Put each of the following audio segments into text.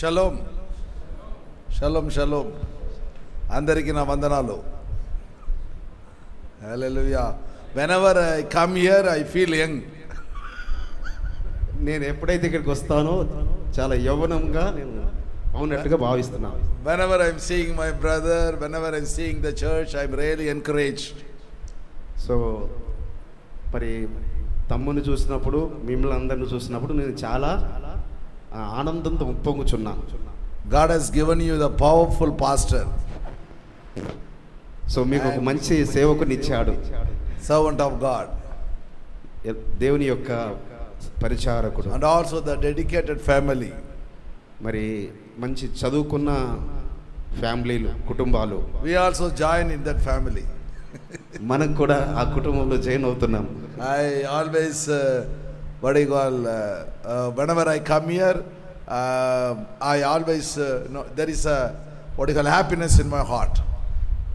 Shalom shalom shalom. అందరికీ నా వందనాలు. హల్లెలూయా. Whenever I come here I feel young. నేను ఎప్పుడైతే ఇక్కడికి వస్తానో చాలా యవ్వనంగా నేను అవునట్టుగా భావిస్తున్నాను. Whenever I'm seeing my brother, whenever I'm seeing the church, I'm really encouraged. So మరి తమ్ముని చూసినప్పుడు మిమ్మల్ని అందరిని చూసినప్పుడు నేను చాలా ఆనందంతో ఉప్పొంగుచున్నాను. God has given you the powerful pastor. So మీకు ఒక మంచి సేవకుని ఇచ్చాడు. Servant of God. దేవుని యొక్క పరిచారకుడు. And also the dedicated family. మరి మంచి చదువుకున్న ఫ్యామిలీలు, కుటుంబాలు. We also join in that family. మనం కూడా ఆ కుటుంబంలో జాయిన్ అవుతున్నాం. I always whenever I come here, I always there is a happiness in my heart.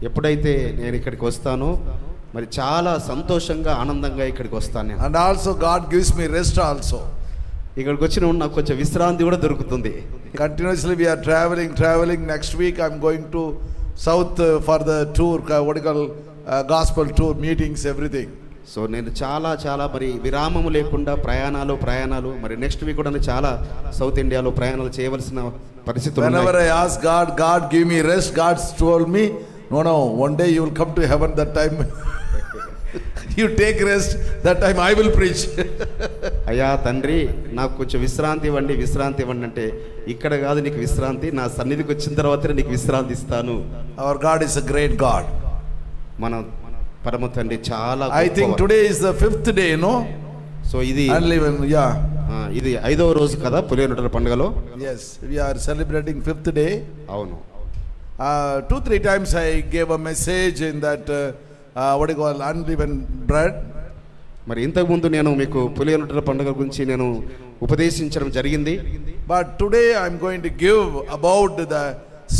ఎప్పుడైతే నేను ఇక్కడికి వస్తానో మరి చాలా సంతోషంగా ఆనందంగా ఇక్కడికి వస్తాను. And also God gives me rest also. ఇక్కడికి వచ్చిన నాకు కొంచెం విశ్రాంతి కూడా దొరుకుతుంది. Continuously we are traveling. Next week I'm going to south for the tour, gospel tour, meetings, everything. So నేను చాలా మరి విరామము లేకుండా ప్రయాణాలు మరి నెక్స్ట్ వీక్ కూడా చాలా సౌత్ ఇండియాలో ప్రయాణాలు చేయవలసిన పరిస్థితులు ఉన్నాయి. Whenever I ask God give me rest, God told me, no, one day you will come to heaven, that time you take rest, that time I will preach. అయ్యా తండ్రి నాకు కొంచెం విశ్రాంతి ఇవ్వండి అంటే ఇక్కడ కాదు నీకు విశ్రాంతి, నా సన్నిధికి వచ్చిన తర్వాతనే నీకు విశ్రాంతి ఇస్తాను. Our God is a great God. మన పరమ తండ్రి చాలా. I think today is the 5th day, no? So ఇది ఇది 5వ రోజు కదా పులియనొట్టల పండుగలో. Yes, we are celebrating 5th day. అవును. 2-3 times I gave a message in that unleavened bread. మరి ఇంతకు ముందు నేను మీకు పులియనొట్టల పండుగ గురించి నేను ఉపదేశించడం జరిగింది. But today I am going to give about the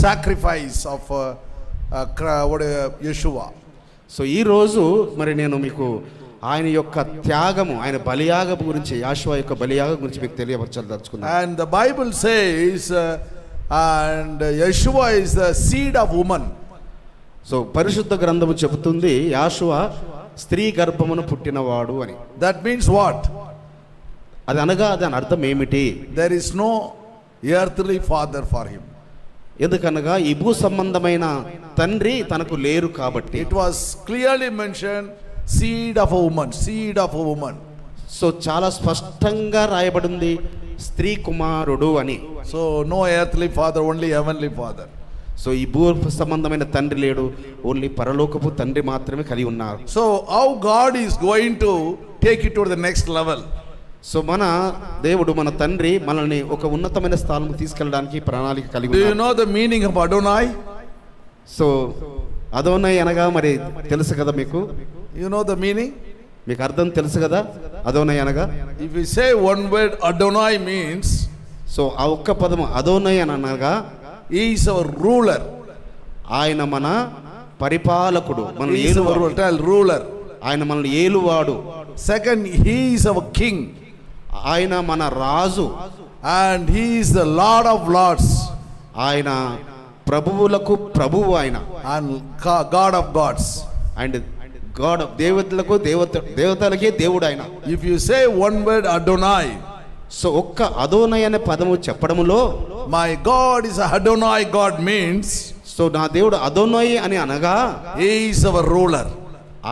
sacrifice of Yeshua. So ఈ రోజు మరి నేను మీకు ఆయన యొక్క త్యాగము, ఆయన బలియాగం గురించి, యాషువ యొక్క బలియాగం గురించి మీకు తెలియపరచదలుచుకున్నాను. And the Bible says and Yeshua is the seed of woman. So పరిశుద్ధ గ్రంథము చెబుతుంది యాషువ స్త్రీ గర్భమును పుట్టినవాడు అని. That means what? అది అనగా దాని అర్థం ఏమిటి? There is no earthly father for him. ఎందుకనగా ఈ భూ సంబంధమైన తండ్రి తనకు లేరు కాబట్టి. It was clearly mentioned, seed of a woman. So చాలా స్పష్టంగా రాయబడింది స్త్రీ కుమారుడు అని. So no earthly father, only heavenly father. So ఈ భూ సంబంధమైన తండ్రి లేడు, ఓన్లీ పరలోకపు తండ్రి మాత్రమే కలిగి ఉన్నారు. So how God is going to take it to the next level? So మన దేవుడు, మన తండ్రి మనల్ని ఒక ఉన్నతమైన స్థానంలో తీసుకెళ్ళడానికి ప్రణాళిక కలిగి ఉన్నారు. Do you know the meaning of Adonai? So Adonai అనగా మరి తెలుసు కదా మీకు? You know the meaning? మీకు అర్థం తెలుసు కదా అదోనై అనగా? If we say one word Adonai means, so ఆ ఒక్క పదము అదోనై అని అనగా he is our ruler. ఆయన మన పరిపాలకుడు, మన ruler. ఆయన మనల్ని ఏలువాడు. Second, he is our king. ఆయన మన రాజు. And he is the Lord of lords. ఆయన ప్రభువులకు ప్రభువు ఆయన. And God of gods. And God of దేవతలకు దేవతలకే దేవుడు ఆయన. If you say one word Adonai, so ఒక్క అదోనై అనే పదము చెప్పడములో my God is a Adonai God means, so నా దేవుడు అదోనై అని అనగా he is our ruler.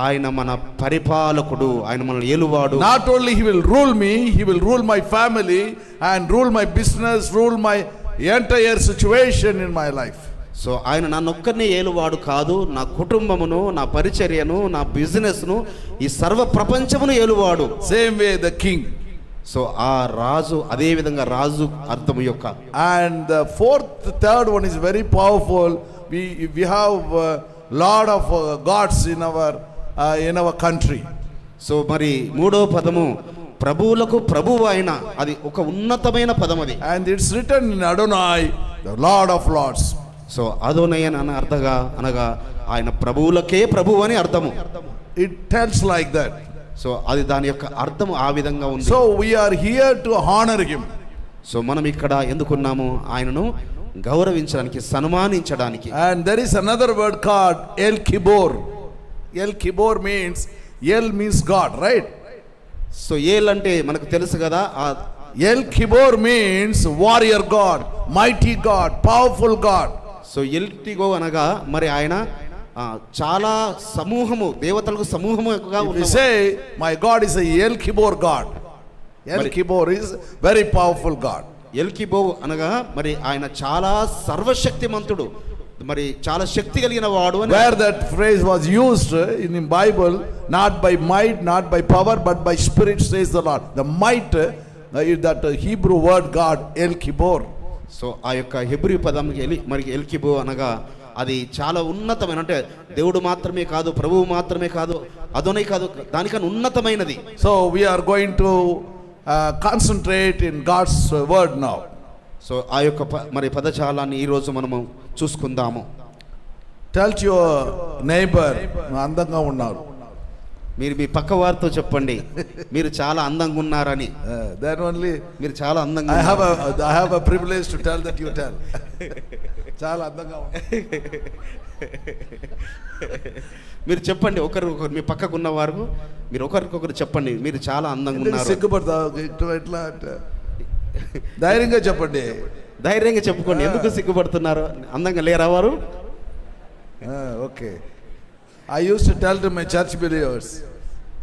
ఆయన మన పరిపాలకుడు, ఆయన మనల్ని ఏలువాడు. Not only he will rule me, he will rule my family and rule my business, rule my entire situation in my life. So ఆయన నన్నొక్కరిని ఏలువాడు కాదు, నా కుటుంబమును, నా పరిచర్యను, నా బిజినెస్ను, ఈ సర్వ ప్రపంచమును ఏలువాడు. Same way the king. So ఆ రాజు, అదే విధంగా రాజు అర్థము యొక్క. And the third one is very powerful. We have lot of gods in our country. So మరి మూడో పదము ప్రభువులకు ప్రభువు అయిన, అది ఒక ఉన్నతమైన పదం అది. And it's written in Adonai, the Lord of lords. So Adonai అని అనగా ఆయన ప్రభువులకే ప్రభువు అని అర్థము. It tells like that. So అది దాని యొక్క అర్థం ఆ విధంగా ఉంది. So we are here to honor him. So మనం ఇక్కడ ఎందుకున్నాము? ఆయనను గౌరవించడానికి, సన్మానించడానికి. And there is another word called El Kibor. El Kibor means, El means God, right? So El అంటే మనకు తెలుసు కదా. El Kibor means warrior God, mighty God, powerful God. So ఎల్టిగో అనగా మరి ఆయన చాలా సమూహము, దేవతలకు సమూహముగా We say my God is a El Kibor God. El Kibor is very powerful God. ఎల్కిబో అనగా మరి ఆయన చాలా సర్వశక్తిమంతుడు, మరి చాలా శక్తి కలిగిన వాడు అని. Where that phrase was used in the Bible, not by might, not by power, but by spirit, says the Lord. The might is that Hebrew word God, El Kibor. So ఆ యొక్క హెబ్రీ పదం మరి ఎల్కిబో అనగా అది చాలా ఉన్నతమైన, అంటే దేవుడు మాత్రమే కాదు, ప్రభువు మాత్రమే కాదు, అదోనే కాదు, దానికన్నా ఉన్నతమైనది. So we are going to concentrate in God's word now. So ఆ యొక్క మరి పదజాలాన్ని ఈ రోజు మనము చూసుకుందాము. Tell to your neighbor, అందంగా ఉన్నారు. మీరు మీ పక్క వారితో చెప్పండి, మీరు చాలా అందంగా ఉన్నారని. Then only మీరు చాలా అందంగా. I have a privilege to tell that you tell. చాలా అందంగా ఉన్నారు. మీరు చెప్పండి ఒకరు మీ పక్కకు ఉన్నవారు, మీరు ఒకరికొకరు చెప్పండి, మీరు చాలా అందంగా ఉన్నారు. సిగ్గుపడతావు ఎట్లా? ధైర్యంగా చెప్పండి. ధైర్యంగా చెప్పుకోండి. ఎందుకు సిగ్గుపడుతున్నారు? అందంగా లేరా వారు? Okay. I used to tell to my church believers,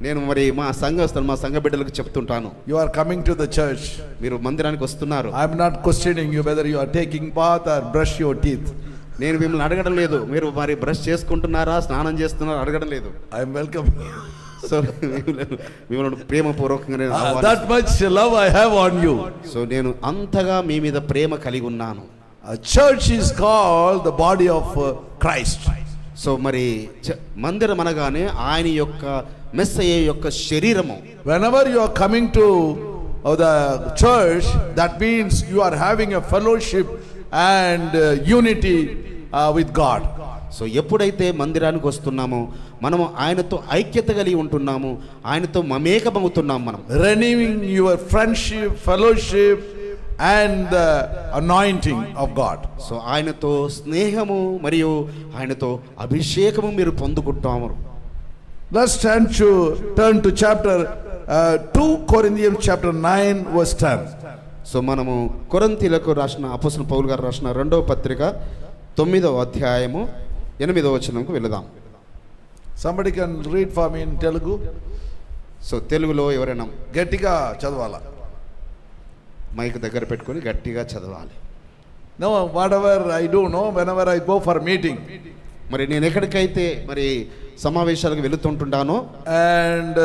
నేను మరి మా సంఘస్థులు, మా సంఘ బిడ్డలకు చెప్తుంటాను, you are coming to the church, మీరు మందిరానికి వస్తున్నారు. I am not questioning you whether you are taking bath or brush your teeth. నేను మిమ్మల్ని అడగడం లేదు, మీరు మరి బ్రష్ చేసుకుంటున్నారా, స్నానం చేస్తున్నారా అడగడం లేదు. I am welcoming you. So మిమ్మల్ని ప్రేమపూర్వకంగా that much love I have on you. So నేను అంతగా మీ మీద ప్రేమ కలిగి ఉన్నాను. A church is called the body of Christ. So మరి మందిరం అనగానే ఆయన యొక్క మెస్సయ్య యొక్క శరీరము. Whenever you are coming to the church, that means you are having a fellowship and unity with God. So ఎప్పుడైతే మందిరానికి వస్తున్నామో మనము ఆయనతో ఐక్యత కలిగి ఉంటున్నాము, ఆయనతో మమేకమవుతున్నాం. మనం renewing your friendship, fellowship and the anointing of God. So ఆయనతో స్నేహము మరియు ఆయనతో అభిషేకము మీరు పొందుకుంటాము. Let's turn to chapter 2 Corinthians chapter 9 verse 10. So మనము కొరింథీయులకు రాసిన అపోస్తలుడైన పౌలు గారు రాసిన 2వ పత్రిక 9వ అధ్యాయము 8వ వచనంకు వెళదాం. Somebody can read for me in Telugu. So తెలుగులో ఎవరైనా గట్టిగా చదవాలా? మైక్ దగ్గర పెట్టుకొని గట్టిగా చదవాలి. No, whatever I do, no, whenever I go for meeting, మరి నేను ఎక్కడికైతే మరి సమావేశాలకు వెళుతుంటానో, and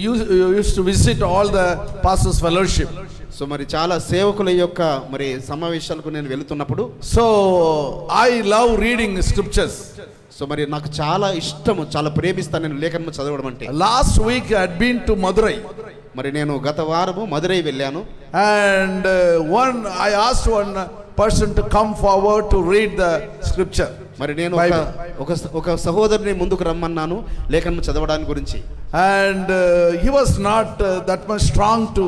you used to visit all the pastors fellowship. So మరి చాలా సేవకుల యొక్క మరి సమావేశాలకు నేను వెళుతున్నప్పుడు, so I love reading scriptures. So మరి నాకు చాలా ఇష్టము, చాలా ప్రేమిస్తాను నేను లేఖనము చదవడం అంటే. Last week I had been to Madurai. మరి నేను గత వారము మదురై వెళ్ళాను. And I asked one person to come forward to read the scripture. మరి నేను ఒక సహోదరుని ముందుకు రమ్మన్నాను లేఖనము చదవడానికి గురించి. And he was not that much strong to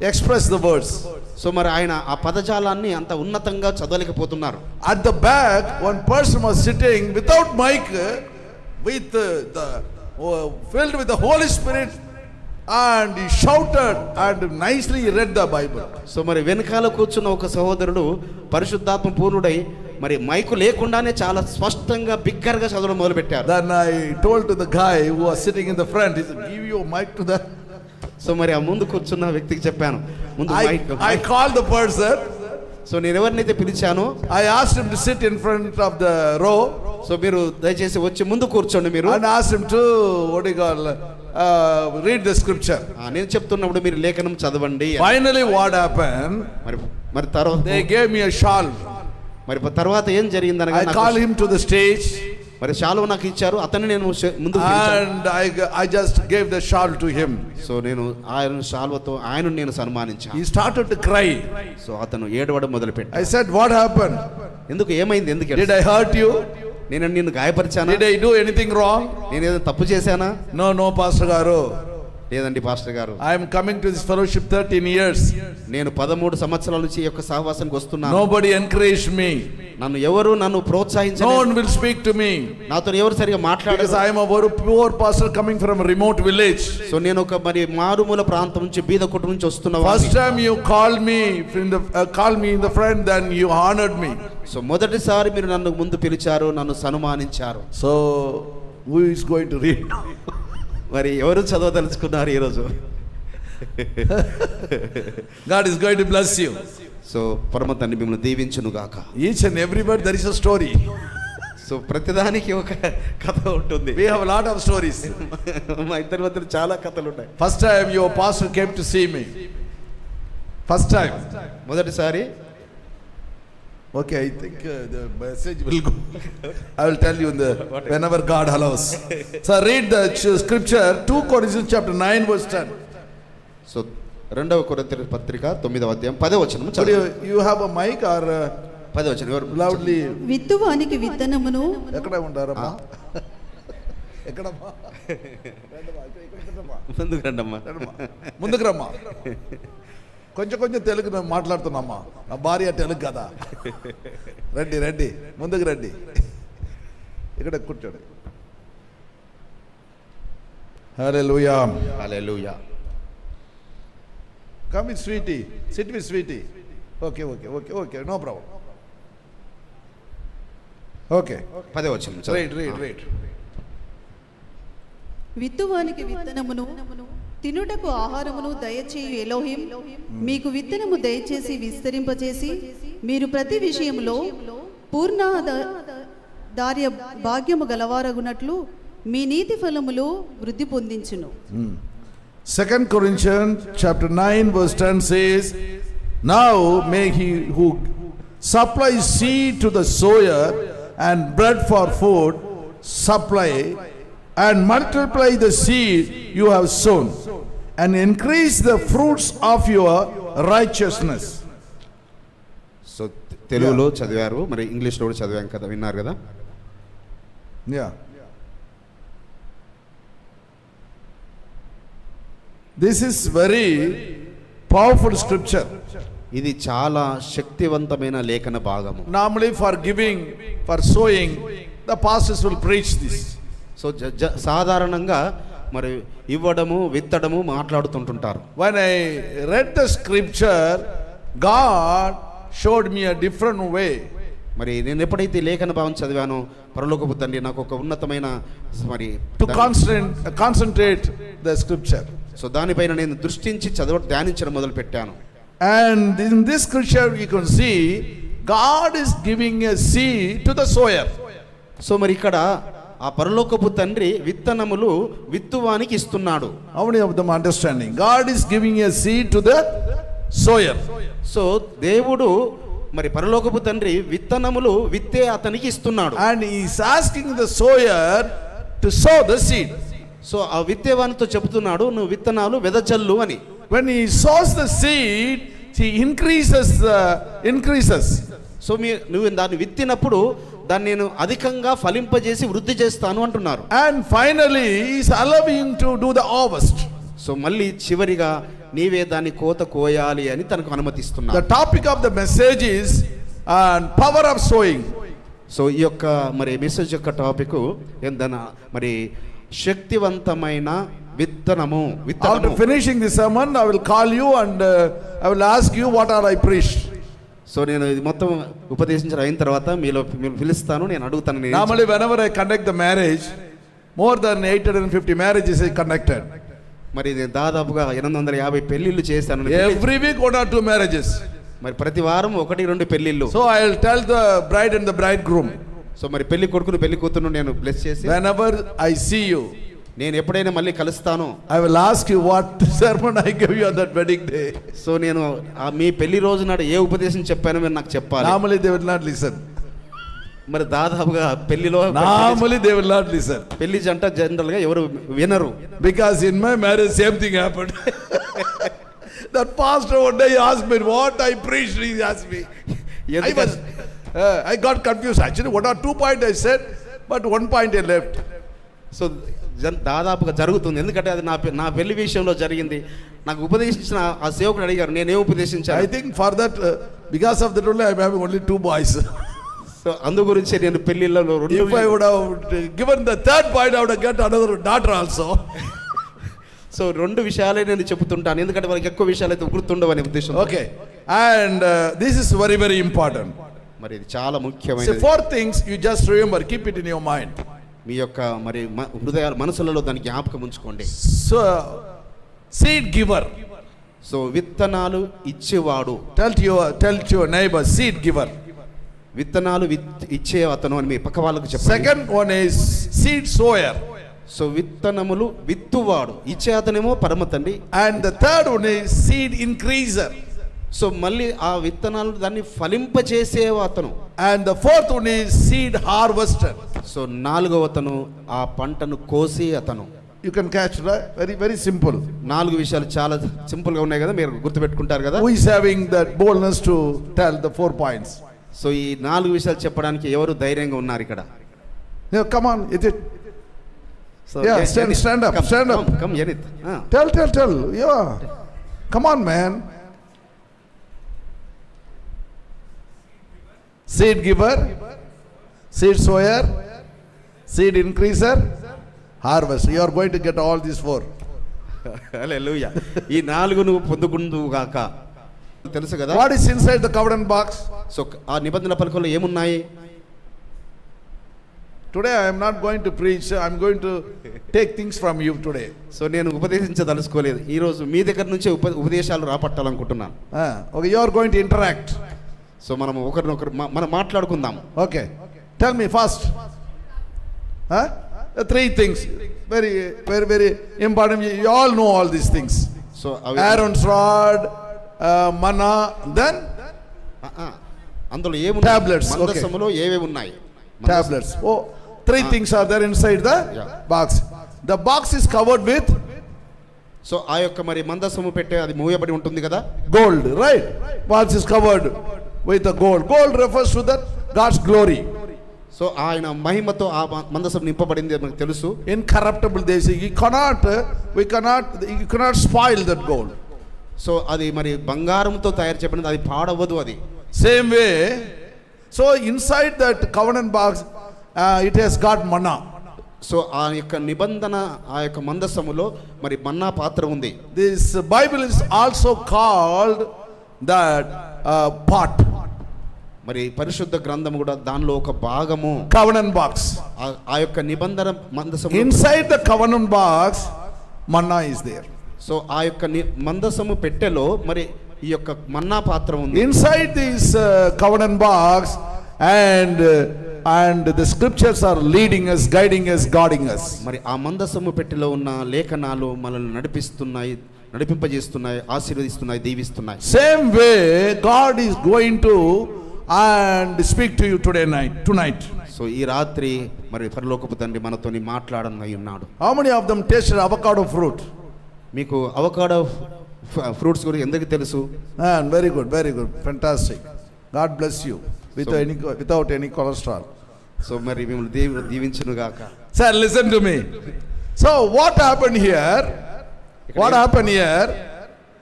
express the words. So మరి ఆయన ఆ పదజాలాన్ని అంత ఉన్నతంగా చదవలేకపోతున్నారు. At the back one person was sitting without mic, with filled with the Holy Spirit, and he shouted and nicely read the Bible. So మరి వెనకాల కూర్చున్న ఒక సహోదరుడు పరిశుద్ధాత్మ పూర్ణుడై మరి మైకు లేకుండానే చాలా స్పష్టంగా బిగ్గరగా చదవడం మొదలు పెట్టారు. Then I told to the guy who was sitting in the front, he said, give your mic to that. So మరి ఆ ముందు కూర్చున్న వ్యక్తికి చెప్పాను, ముందు mic. I called the person. సో నేను ఎవరినైతే పిలిచానో I asked him to sit in front of the row. So మీరు దయచేసి వచ్చి ముందు కూర్చోండి మీరు. And asked him to read the scripture. నేను చెప్తున్నప్పుడు మీరు లేఖనం చదవండి. Finally what happened? మరి తర్వాత they gave me a shawl. మరి తర్వాత ఏం జరిగిందనగా I called him to the stage. మరి శాలువ నాకు ఇచ్చారు, అతన్ని నేను ముందుకు and I just gave the shawl to him. So నేను ఆయన శాలువతో ఆయన నేను సన్మానించాను. He started to cry. So అతను ఏడవడం మొదలుపెట్టాడు. I said, what happened? ఎందుకు ఏమైంది? ఎందుకు? Did I hurt you? నేను నిన్ను గాయపరిచానా? Did I do anything wrong? నేను ఏదో తప్పు చేశానా? No pastor garu. లేదండి పాస్టర్ గారు, I am coming to this fellowship 13 years. నేను 13 సంవత్సరాల నుంచి ఈ యొక్క సహవాసానికి వస్తున్నాను. Nobody encouraged me. నన్ను ప్రోత్సహించలేదు. No one will speak to me. నాతో ఎవరు సరిగా మాట్లాడరు. Because I am a very poor pastor coming from a remote village. So నేను ఒక మరి మారుమూల ప్రాంతం నుంచి బీద కుటుంబం నుంచి వస్తున్నాను. First time you called me in the front, then you honored me. So మొదటిసారి మీరు నన్ను ముందు పిలిచారు, నన్ను సన్మానించారు. So who is going to read? మరి ఎవరు చదవదలుచుకున్నారు ఈ రోజు? God is going to bless you. So పరమ తండ్రి మిమ్మల్ని దీవించును గాక. Each and every word there is a story. So ప్రతిదానికి ఒక కథ ఉంటుంది. We have a lot of stories. మా ఇద్దరి మధ్య చాలా కథలు ఉన్నాయి. First time your pastor came to see me. First time. మొదటిసారి. Okay, I think the message will go. I will tell you whenever God allows. So read the scripture 2 Corinthians chapter 9 verse 10. So 2వ కొరింథీయుల పత్రిక 9వ అధ్యాయం 10వ వచనం చదువు. You have a mic or 10వ వచనం ఎవరు loudly? విత్తువానికి విత్తనమును. ఎక్కడ ఉంటారమ్మా? ఎక్కడమ్మా? ముందుకు రమ్మా. కొంచెం తెలుగు మాట్లాడుతున్నామ్మా. నా భార్య తెలుగు కదా. రండి ముందుకు రండి. ఇక్కడ కూర్చోండి. హల్లెలూయా. హల్లెలూయా. Come with sweetie. Sit with sweetie. Okay. No problem. Okay. 10వ వచనం. Read. విత్తువానికి విత్తనమును తినుటకు ఆహారమును దయచేయు ఎలోహిం మీకు విత్తనము దయచేసి విస్తరింపచేసి మీరు ప్రతి విషయంలో పూర్ణాదార్య భాగ్యము గలవారగునట్లు మీ నీతి ఫలములు వృద్ధి పొందించును. 2 Corinthians chapter 9 verse 10 says, now may he who supplies seed to the sower and bread for food supply and multiply the seed you have sown and increase the fruits of your righteousness. So తెలుగులో చదివారు, మరి ఇంగ్లీష్లో కూడా చదివాం కదా, విన్నారు కదా. Yeah. This is very powerful scripture. ఇది చాలా శక్తివంతమైన లేఖన భాగము. Normally for giving, for sowing, the pastors will preach this. So సాధారణంగా మరి ఇవ్వడము విత్తడము మాట్లాడుతుంటుంటారు. When I read the scripture, God showed me a different way. మరి నేను ఎప్పుడైతే లేఖన భావం చదివానో పరలోకపు తండ్రి నాకు ఒక ఉన్నతమైన మరి to concentrate the scripture. So దానిపైన నేను దృష్టించి ధ్యానించడం మొదలు పెట్టాను. And in this scripture you can see God is giving a seed to the sower. So మరి ఇక్కడ ఆ పరలోకపు తండ్రి విత్తనములు విత్తువానికి ఇస్తున్నాడు. How many of them understanding? God is giving a seed to the sower. So దేవుడు మరి పరలోకపు తండ్రి విత్తనములు విత్తే అతనికి ఇస్తున్నాడు. And he is asking the sower to sow the seed. So ఆ విత్తేవానితో చెబుతున్నాడు, నువ్వు విత్తనాలు వెదజల్లు అని. When he sows the seed, he increases. So నువ్వు దాన్ని విత్తినప్పుడు దాన్ని నేను అధికంగా ఫలింపజేసి వృద్ధి చేస్తాను అంటున్నారు. And finally he is allowing to do the harvest. So మళ్ళీ చివరిగా నీవే దాన్ని కోత కోయాలి అని తనకు అనుమతిస్తున్నాడు. The topic of the message is power of sowing. So ఈ యొక్క మరి మెసేజ్ యొక్క టాపిక్ ఏందన్నా మరి శక్తివంతమైన విత్తనము. After finishing the sermon, I will call you and I will ask you what are I preached. So నేను ఇది మొత్తం ఉపదేశించడం అయిన తర్వాత మీరు పిలుస్తాను, నేను అడుగుతాను. Normally whenever I conduct the marriage, more than 850 marriages I conducted. మరి నేను దాదాపుగా 850 పెళ్లిళ్ళు చేశాను. Every week 1 or 2 marriages. మరి ప్రతి వారం 1-2 పెళ్లిళ్ళు. So I will tell the bride and the bridegroom. So మరి పెళ్లి కొడుకును పెళ్లి కూతురును నేను బ్లెస్ చేసి, whenever I see you, నేను ఎప్పుడైనా మళ్ళీ కలుస్తాను, I will ask you what sermon I gave you on that wedding day. So నేను మీ పెళ్లి రోజు నాడు ఏ ఉపదేశం చెప్పానో మీరు నాకు చెప్పాలి. Normally they will not listen. మరి దాదాపుగా పెళ్లిలో normally they will not listen. పెళ్లి జంట జనరల్ గా ఎవరు వినరు. Because in my marriage same thing happened. That pastor one day asked me what I preached. He asked me. I got confused. Actually 1 or 2 points I said, but 1 point I left. So దాదాపుగా జరుగుతుంది. ఎందుకంటే అది నా పెళ్లి విషయంలో జరిగింది. నాకు ఉపదేశించిన ఆ సేవకుడు అడిగారు, నేనేం ఉపదేశించాను. I think for that, because of that only I am having only 2 boys. So అందు గురించి నేను పెళ్లిళ్ళలో If I would have given the third point, I would have got another daughter also. So 2 విషయాలే నేను చెబుతుంటాను, ఎందుకంటే వాళ్ళకి ఎక్కువ విషయాలు అయితే గుర్తుండవనే ఉద్దేశం. Okay, and this is very, very important. మరి ఇది చాలా So ముఖ్యమైనది. 4 things you just remember, keep it in your mind. మీ యొక్క మరి హృదయాల మనసులలో దాన్ని జ్ఞాపకం ఉంచుకోండి. So, seed giver. సో విత్తనాలు ఇచ్చేవాడు. Tell to your neighbor, seed giver. విత్తనాలు ఇచ్చే అతను అని మీ పక్క వాళ్ళకు చెప్పండి. Second one is seed sower. So విత్తనములు విత్తువాడు, ఇచ్చే అతనేమో పరమ తండ్రి. And the third one is seed increaser. So మళ్ళీ ఆ విత్తనాలు దాన్ని ఫలింపజేసే అతను. And the fourth one is seed harvester. So 4వ అతను ఆ పంటను కోసే అతను. You can catch, right? Very, very simple. 4 విషయాలు చాలా సింపుల్ గా ఉన్నాయి కదా, మీరు గుర్తుపెట్టుకుంటారు కదా. Who is having that boldness to tell the 4 points? So ఈ 4 విషయాలు చెప్పడానికి ఎవరు ధైర్యంగా ఉన్నారు ఇక్కడ? Yeah, come on, is it? So Yeah, stand up, stand up. Come, Yanit. Tell. Yeah. Come on, man. Seed giver, seed sower, seed increaser, harvester. You are going to get all these 4. హల్లెలూయా. ఈ 4 నువ్వు పొందుకుందువు గాక. తెలుసు కదా. What is inside the covenant box? So ఆ నిబంధన పలకలో ఏమున్నాయి? Today I am not going to preach. I am going to take things from you today. So నేను ఉపదేశించదలుచుకోలేదు. ఈ రోజు మీ దగ్గర నుంచి ఉపదేశాలు రాపట్టాలనుకుంటున్నాను. Okay, you are going to interact. So మనం ఒకరినొకరు మనం మాట్లాడుకుందాం. Okay, tell me first. The 3 things, very, very, very important. You all know all these things. So Aaron's rod, manna, then అందులో ఏమున్నాయి? tablets. Okay, మందసములో ఏవేవి ఉన్నాయి? tablets. Oh, 3 things are there inside the box. The box is covered with, so ఆ యొక్క మరి మందసము పెట్టే అది మూయబడి ఉంటుంది కదా, gold, right? Box is covered with the gold. Gold refers to that God's glory. So ఆయన మహిమతో ఆ మందసం నింపబడింది మనకు తెలుసు. Incorruptible, they say. You cannot spoil that gold. So అది మరి బంగారంతో తయారు చేయబడింది, అది పాడవదు అది. Same way, so inside that covenant box, it has got manna. So ఆ యొక్క నిబంధన ఆ యొక్క మందసములో మరి మన్నా పాత్ర ఉంది. This Bible is also called that pot. మరి పరిశుద్ధ గ్రంథం కూడా దానిలో ఒక భాగము. Covenant box. ఆ యొక్క నిబంధన మందసము. Inside the covenant box, manna is there. So ఆ యొక్క మందసము పెట్టెలో మరి ఈ యొక్క మన్నా పాత్ర ఉంది. Inside this covenant box, and the scriptures are leading us, guiding us, guarding us. మరి ఆ మందసము పెట్టెలో ఉన్న లేఖనాలు మనల్ని నడిపింపజేస్తున్నాయి, ఆశీర్వదిస్తున్నాయి, దీవిస్తున్నాయి. Same way, God is going to and speak to you tonight. So ఈ రాత్రి మరి పరలోకపు తండ్రి మనతోని మాట్లాడనై ఉన్నాడు. How many of them tasted avocado fruit? మీకు అవకాడో ఫ్రూట్స్ గురించి ఎందుకు తెలుసు? And very good, fantastic. God bless you without any cholesterol. So మరి మిమ్మల్ని దీవించును గాక. Sir, listen to me. So what happened here?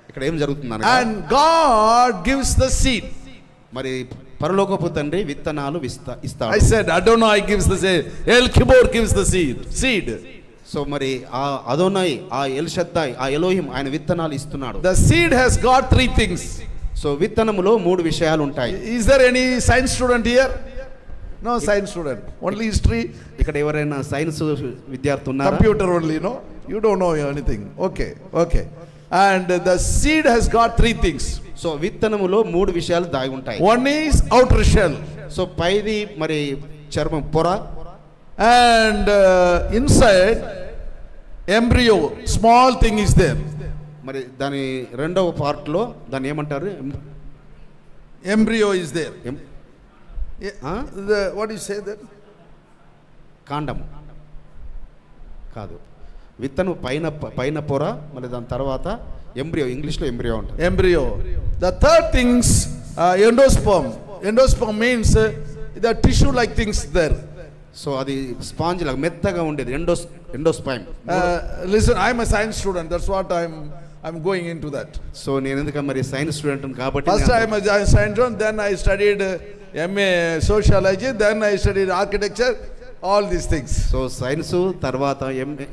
ఇక్కడ ఏం జరుగుతుందన్న? And God gives the seed. మరి పరలోకపు తండ్రి విత్తనాలు ఇస్తాడు. I said Adonai gives the seed. El Kibor gives the seed. So మరి ఆ అదోనై, ఆ ఎల్ షద్దాయ్, ఆ ఎలోహిం ఆయన విత్తనాలు ఇస్తున్నాడు. The seed has got 3 things. So విత్తనములో 3 విషయాలు ఉంటాయి. Is there any science student here? No science student. Only history. ఇక్కడ ఎవరైనా సైన్స్ విద్యార్థి ఉన్నారా? Computer only, no? You don't know anything. Okay. And the seed has got 3 things. So విత్తనములో 3 విషయాలు దాగి ఉంటాయి. One is outer shell. సో పైది మరి చర్మం పొర, and inside embryo, small thing is there. మరి దాని రెండవ పార్ట్ లో దాన్ని ఏమంటారు? Embryo is there. What do you say that? కాండము కాదు, విత్తనం పైన పొర, మరి దాని తర్వాత ఎంబ్రియో, ఇంగ్లీష్లో ఎంబ్రియో అంటారు. Embryo. The third things, endosperm. Endosperm means the tissue like things there. So అది స్పాంజ్ లాగా మెత్తగా ఉండేది, ఎండోస్పైమ్. Listen, I'm a science student. That's what I'm going into that. So నేను ఎందుకంటే మరి సైన్స్ స్టూడెంట్ కాబట్టి First I'm a science student, then I studied MA sociology, then I studied architecture, all these things. So science తర్వాత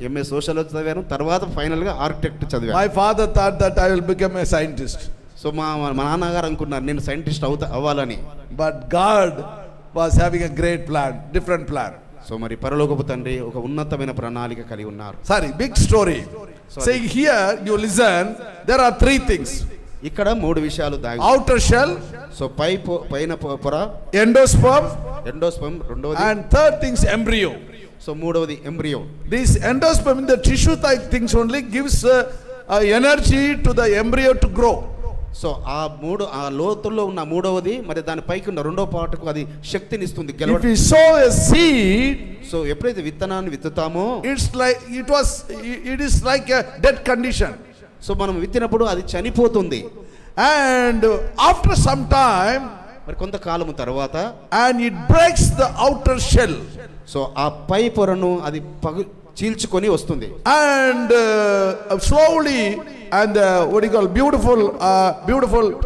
MA sociology చదివాను, తర్వాత final గా architect చదివాను. My father thought that I will become a scientist. So మా నాన్నగారు అనుకున్నారు నేను scientist అవ్వాలని. But God was having a great plan, different plan. So మరి పరలోకపు తండ్రి ఒక ఉన్నతమైన ప్రణాళిక కలిగి ఉన్నారు. Sorry, big story. Say here, you listen, there are three things. ఇక్కడ మూడు విషయాలు దాగి. Outer shell, సో పైన పొర, endosperm, రెండవది, and third thing is embryo. So మూడవది embryo. This endosperm, the tissue type things only gives energy to the embryo to grow. So ఆ లోతుల్లో ఉన్న మూడవది మరి దాని పైకి ఉన్న రెండో పాటుకు అది శక్తిని ఇస్తుంది. If we sow a seed, so ఎప్పుడైతే విత్తనాన్ని విత్తుతామో it is like a dead condition. So మనం విత్తినప్పుడు అది చనిపోతుంది. And after some time, మరి కొంతకాలం తర్వాత, and it breaks the outer shell. So ఆ పై పొరను అది చీల్చుకొని వస్తుంది. And slowly, and what you call beautiful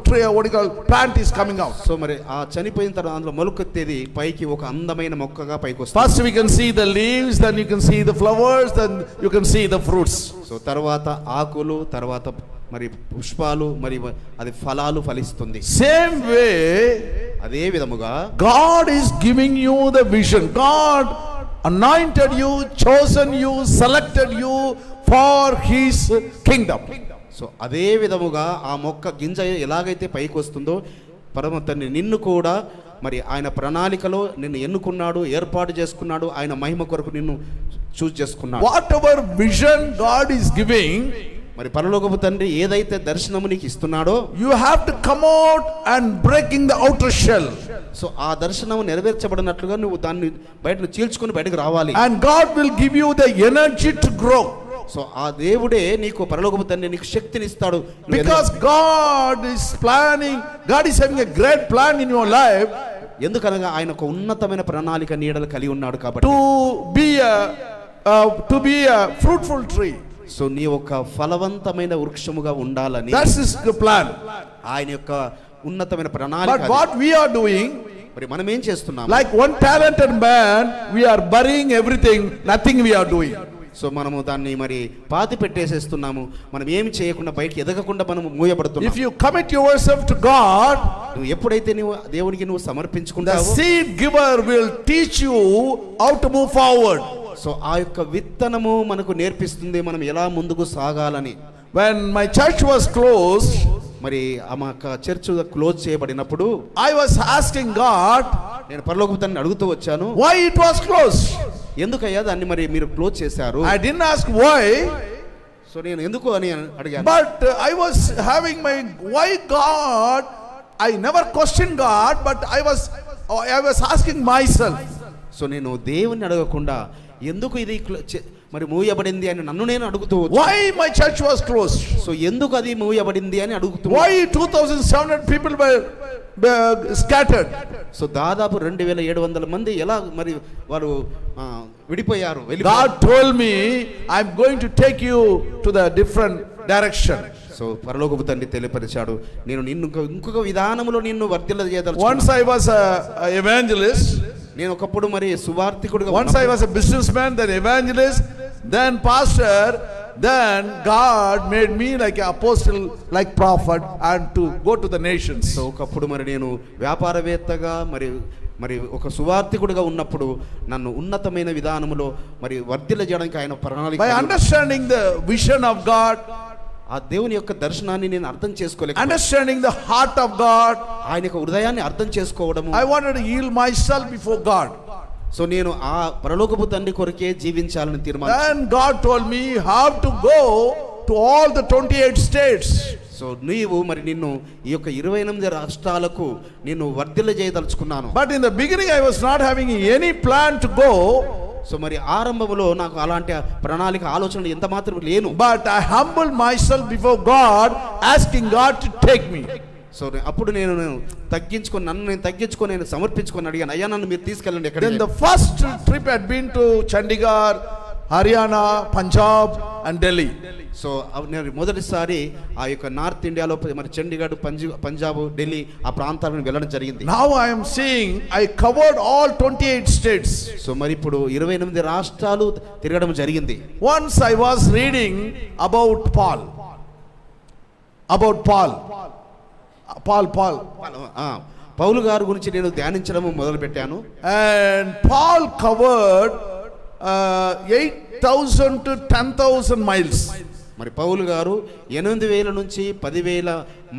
tree, what you call plant is coming out. So మరి ఆ చనిపోయిన తర్వాత అందులో మొలకెత్తేది పైకి ఒక అందమైన మొక్కగా పైకి వస్తుంది. First we can see the leaves, then you can see the flowers, then you can see the fruits. So తర్వాత ఆకులు, తర్వాత మరి పుష్పాలు, మరి అది ఫలాలు ఫలిస్తుంది. Same way, అదే విధముగా God is giving you the vision. God anointed you, chosen you, selected you for His kingdom. So అదే విధముగా ఆ మొక్క గింజ ఎలాగైతే పైకి వస్తుందో పరమ తండ్రి నిన్ను కూడా మరి ఆయన ప్రణాళికలో నిన్ను ఎన్నుకున్నాడు, ఏర్పాటు చేసుకున్నాడు, ఆయన మహిమ కొరకు నిన్ను చూస్ చేసుకున్నాడు. Whatever vision God is giving, మరి పరలోకపు తండ్రి ఏదైతే దర్శనము నీకు ఇస్తున్నాడో, you have to come out and breaking the outer shell. So ఆ దర్శనము నెరవేర్చబడినట్లుగా నువ్వు దాన్ని బయటను చీల్చుకొని బయటకు రావాలి. And God will give you the energy to grow. So ఆ దేవుడే నీకు పరలోకపు తండ్రి నీకు శక్తిని ఇస్తాడు. Because God is planning, God is having a great plan in your life. ఎందుకనగా ఆయన ఒక ఉన్నతమైన ప్రణాళిక నీడలు కలిగి ఉన్నాడు కాబట్టి. To be a fruitful tree. So నీ ఒక ఫలవంతమైన వృక్షముగా ఉండాలని. That's his plan. ఆయన యొక్క ఉన్నతమైన ప్రణాళిక. But what we are doing, మరి మనం ఏం చేస్తున్నాం? like one talented man, we are burying everything, nothing we are doing. So మనము దాన్ని మరి పాతి పెట్టేసేస్తున్నాము, మనం ఏమి చేయకుండా బయటికి ఎదగకుండా మనము మూయబడుతున్నాం. If you commit yourself to God, నువ్వు ఎప్పుడైతే నువ్వు దేవునికి నువ్వు సమర్పించుకుంటావో, the seed giver will teach you how to move forward. So ఆ యొక్క విత్తనము మనకు నేర్పిస్తుంది మనం ఎలా ముందుకు సాగాలని. When my church was closed, మరి ఆ మా చర్చ్ క్లోజ్ చేయబడినప్పుడు I was asking God, నేను పరలోకపు తండ్రిని అడుగుతూ వచ్చాను, why it was closed? ఎందుకయ్యా దాన్ని మరి మీరు క్లోజ్ చేశారు? I didn't ask why. So నేను ఎందుకు అని అడిగాను. But I was having my why God. I never questioned God, but I was asking myself. So నేను దేవుని అడగకుండా ఎందుకు ఇది మరి మూయబడింది అని నన్ను నేను అడుగుతూ, why my church was closed? So ఎందుకు అది మూయబడింది అని అడుగుతూ, why 2700 people were scattered? So దాదాపు 2700 మంది ఎలా మరి వారు విడిపోయారు. God told me, I'm going to take you to the different direction. So పరలోకపు తండ్రి తెలియపరిచాడు, నేను నిన్ను ఇంకొక విధానంలో నిన్ను వర్ధిల్ల చేయదలుచుకున్నాను. Once I was a evangelist, నేను ఒకప్పుడు మరి సువార్తికుడిగా, once I was a businessman, then evangelist, then pastor, then God made me like an apostle, like prophet, and to go to the nations. So ఒకప్పుడు మరి నేను వ్యాపారవేత్తగా మరి ఒక సువార్తికుడిగా ఉన్నప్పుడు నన్ను ఉన్నతమైన విధానములో మరి వర్ధిల్ల చేయడానికి ఆయన ప్రణాళిక. By understanding the vision of God, ఆ దేవుని యొక్క దర్శనాన్ని నేను అర్థం చేసుకోలేక, understanding the heart of God, ఆయన యొక్క హృదయాన్ని అర్థం చేసుకోవడము, I wanted to yield myself before God. So నేను ఆ పరలోకపు తండ్రి కొరకే జీవించాలని తీర్మానించాను. Then God told me how to go to all the 28 states. So నీవు మరి నిన్ను ఈ యొక్క 28 రాష్ట్రాలకు నిన్ను వర్ధిల్ల చేయదలుచుకున్నాను. But in the beginning I was not having any plan to go. So మరి ఆరంభంలో నాకు అలాంటి ప్రణాళిక ఆలోచన ఎంత మాత్రం లేను. But I humbled myself before God, asking God to take me. So అప్పుడు నేను తగ్గించుకొని నేను సమర్పించుకొని అడిగాను, అయ్యా నన్ను మీరు తీసుకెళ్ళండి ఎక్కడ. Then the first trip had been to Chandigarh, Haryana, Punjab and Delhi. So నేను మొదటిసారి ఆ యొక్క నార్త్ ఇండియాలో మరి చండీగఢ్, పంజాబ్, ఢిల్లీ ఆ ప్రాంతాలను వెళ్ళడం జరిగింది. Now I am seeing I covered all 28 states. So మరి ఇప్పుడు 28 రాష్ట్రాలు తిరగడం జరిగింది. Once I was reading about Paul. పౌలు గారి గురించి నేను ధ్యానించడం మొదలు పెట్టాను. And Paul covered 8,000 to 10,000 miles. మరి పౌలు గారు 8,000 నుంచి 10,000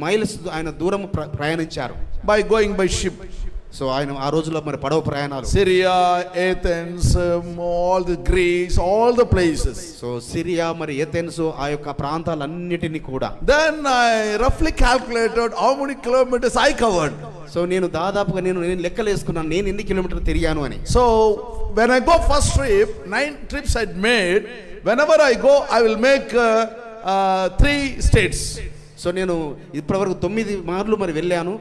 మైల్స్ ఆయన దూరం ప్రయాణించారు by going by ship. So ఆయన ఆ రోజుల్లో మరి పడవ ప్రయాణాలు, Syria, Athens, all the Greece, all the places. So Syria మరి ఏథెన్స్ ఆ యొక్క ప్రాంతాలన్నిటిని కూడా. Then I roughly calculated how many kilometers I covered. So నేను దాదాపుగా నేను లెక్కలేసుకున్నాను నేను ఎన్ని కిలోమీటర్లు తిరిగాను అని. So when I go first trip, 9 trips I'd made. Whenever I go, I will make 3 states. So నేను ఇప్పటివరకు 9 మార్లు మరి వెళ్ళాను.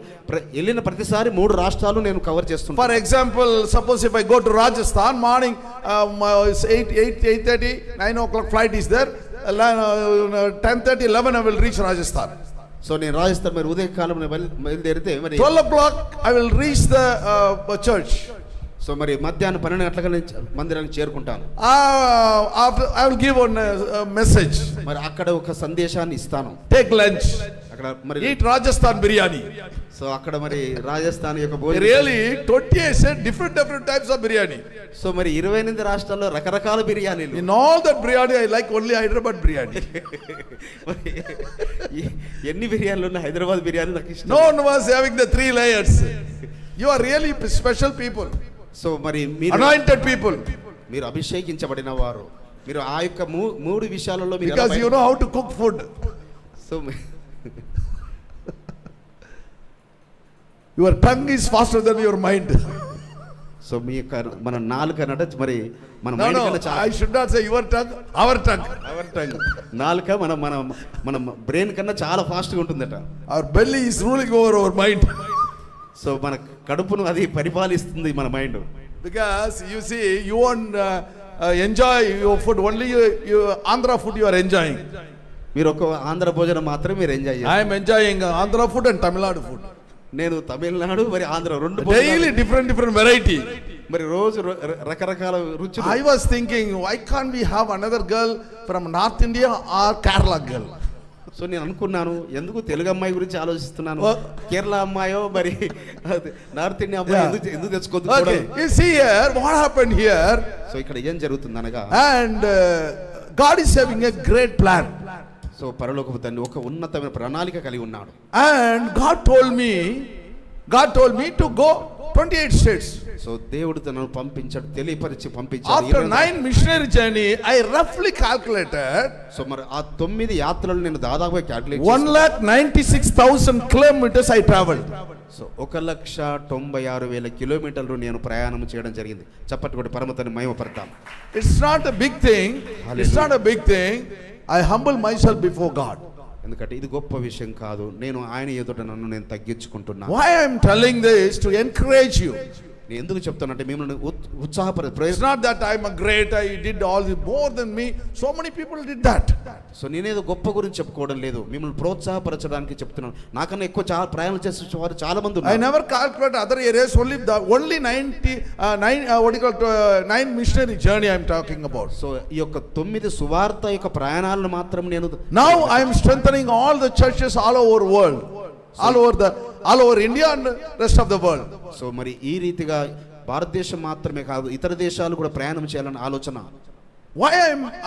వెళ్ళిన ప్రతిసారి 3 రాష్ట్రాలు నేను కవర్ చేస్తున్నాను. For example, suppose if I go to Rajasthan, morning 8:30, 9 o'clock flight is there. 10:30, 11 I will reach Rajasthan. So నేను రాజస్థాన్ మరి ఉదయకాలం బయలుదేరితే మరి 12 o'clock I will reach the church. So మరి మధ్యాహ్నం 12 గంటలకు మందిరానికి చేరుకుంటాను. I will give one message. మరి అక్కడ ఒక సందేశాన్ని ఇస్తాను. Take lunch. అక్కడ మరి eat Rajasthan biryani. సో అక్కడ మరి రాజస్థాన్ యొక్క భోజనం really 28 said different types of biryani. So మరి 28 రాష్ట్రాల్లో రకరకాల బిర్యానీలు. In all that biryani I like only Hyderabad biryani. ఎన్ని బిర్యానీలు ఉన్నాయి, హైదరాబాద్ బిర్యానీ నాకు ఇష్టం. No one was having the 3 layers. You are really special people. So మరి మీరు anointed people. మీరు అభిషేకించబడిన వారు. మీరు ఆ యొక్క 3 విషయాలలో మీరు because you know how to cook food. So your tongue is faster than your mind. So మీ యొక్క మన నాలుక నట మరి మన no, మైండ్ no, కన్నా చాలా. I should not say your tongue, our tongue. నాలుక మన బ్రెయిన్ కన్నా చాలా ఫాస్ట్గా ఉంటుందట. Our belly is ruling over our mind. So మన కడుపును అది పరిపాలిస్తుంది మన mind. Because you see, you won't enjoy your food, only you Andhra food you are enjoying. మీరు ఒక ఆంధ్ర భోజనం మాత్రమే మీరు ఎంజాయ్ చేస్తారు. I am enjoying Andhra food and Tamil Nadu food. నేను తమిళనాడు మరి ఆంధ్ర రెండు daily different variety. మరి రోజు రకరకాల రుచులు. I was thinking, why can't we have another girl from North India or Kerala girl? So నేను అనుకున్నాను, ఎందుకు తెలుగు అమ్మాయి గురించి ఆలోచిస్తున్నాను, కేరళ అమ్మాయో మరి నార్త్ ఇండియా అమ్మాయి ఎందుకు తెచ్చుకోవద్దు. Okay, you see here what happened here. So ఇక్కడ ఏం జరుగుతుంది అనగా, and God is having a great plan. So పరలోకపు తండ్రి ఒక ఉన్నతమైన ప్రణాళిక కలిగి ఉన్నాడు. And God told me to go 28 states. So దేవుడు తనను పంపించాడు, తెలియపరిచి పంపించాడు. After 9 missionary journey, I roughly calculated. So మరి ఆ 9 యాత్రలు నేను దాదాపుగా calculate 1,96,000 kilometers I traveled. So 1,96,000 కిలోమీటర్లు నేను ప్రయాణం చేయడం జరిగింది. చప్పటి కొట్టి పరమతని మహిమపడతాం. It's not a big thing. It's not a big thing. I humble myself before God. ఎందుకంటే ఇది గొప్ప విషయం కాదు, నేను ఆయన ఎదుట నన్ను నేను తగ్గించుకుంటున్నా. Why I am telling this? To encourage you. నేను ఎందుకు చెప్తానంటే మిమ్మల్ని ఉత్సాహపడే. It's not that I am a great, I did all the more than me. So many people did that. So నేనేదో గొప్ప గురించి చెప్పుకోవడం లేదు, మిమ్మల్ని ప్రోత్సాహపరచడానికి చెప్తున్నాను. నాకన్నా ఎక్కువ చాలా ప్రయాణం చేసే వారు చాలా మంది ఉన్నారు. I never calculate other areas, only 9 missionary journey I am talking about. So ఈ యొక్క 9 సువార్త యొక్క ప్రయాణాలను మాత్రం నేను. Now I am strengthening all the churches all over world. All over India and rest of the world. So మరి ఈ రీతిగా భారతదేశం మాత్రమే కాదు ఇతర దేశాలు కూడా ప్రయాణం చేయాలని ఆలోచన. Why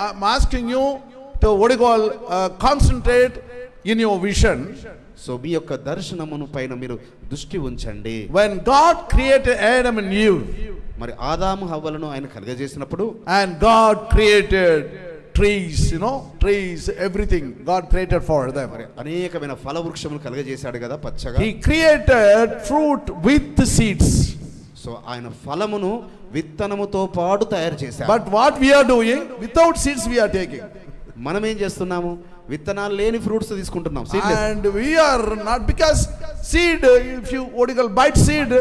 I'm asking you to concentrate in your vision. So మీ యొక్క దర్శనమును పైన మీరు దృష్టి ఉంచండి. When God created Adam and Eve, మరి ఆదాము హవ్వలను ఆయన కలుగజేసినప్పుడు, and God created trees, trees, everything God created for them. అనేకమైన ఫల వృక్షములు కలుగజేశాడు కదా పచ్చగా. He created fruit with the seeds. So ఆయన ఫలమును విత్తనముతో పాటు తయారు చేశాడు. But what we are doing, without seeds we are taking. మనం ఏం చేస్తున్నాము, విత్తనాలు లేని ఫ్రూట్స్ తీసుకుంటున్నాం. And we are not, because seed, if you what you call bite seed,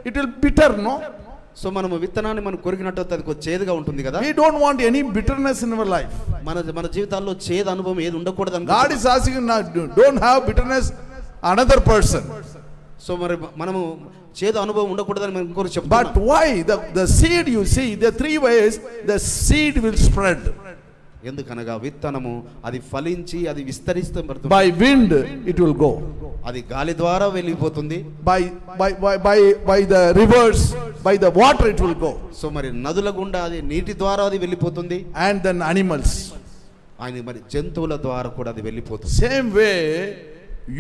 it will bitter, no? So మనము విత్తనాన్ని మనం కొరికినట్టు అది కొంచెం చేదుగా ఉంటుంది కదా. We don't want any bitterness in our life. మన జీవితాల్లో చేదు అనుభవం ఏది ఉండకూడదు. God is asking now, don't have bitterness another person. So మరి మనము చేదు అనుభవం ఉండకూడదని మనం ఇంకొకరు చెప్తాం. But why the seed, you see, the three ways the seed will spread. ఎందుకనగా విత్తనము అది ఫలించి అది విస్తరిస్తూ పడుతుంది. By wind it will go. అది గాలి ద్వారా వెళ్ళిపోతుంది. By the rivers, by the water it will go. So మరి నదుల గుండా అది నీటి ద్వారా అది వెళ్ళిపోతుంది. And then animals. ఆయన మరి జంతువుల ద్వారా కూడా అది వెళ్ళిపోతుంది. Same way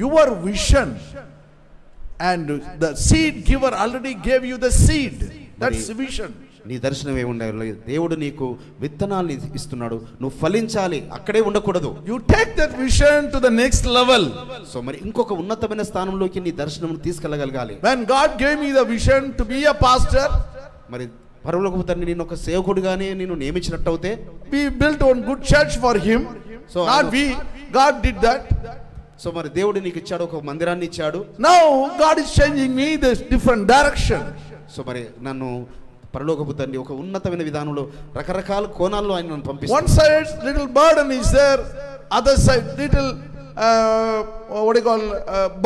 your vision and the seed giver already gave you the seed. That's vision. నీ దర్శనం ఏముండాలి? దేవుడు నీకు విత్తనాలు ఇస్తున్నాడు, నువ్వు ఫలించాలి, అక్కడే ఉండకూడదు. You take that vision to the next level. So మరి ఇంకొక ఉన్నతమైన స్థానంలోకి నీ దర్శనం తీసుకెళ్ళగలగాలి. When God gave me the vision to be a pastor, మరి పరలోకపు తండ్రి నేను ఒక సేవకుడిగానే నేను నియమించినట్టు అవుతే, we built one good church for him. So not we, God did that. So మరి దేవుడు నీకు ఇచ్చాడు, ఒక మందిరాన్ని ఇచ్చాడు. Now God is changing me this different direction. So మరి నన్ను పరలోకపు తండ్రి ఒక ఉన్నతమైన విధానంలో రకరకాల కోణాల్లో ఆయన నన్ను పంపిస్తాడు. One side little burden is there, other side little what do you call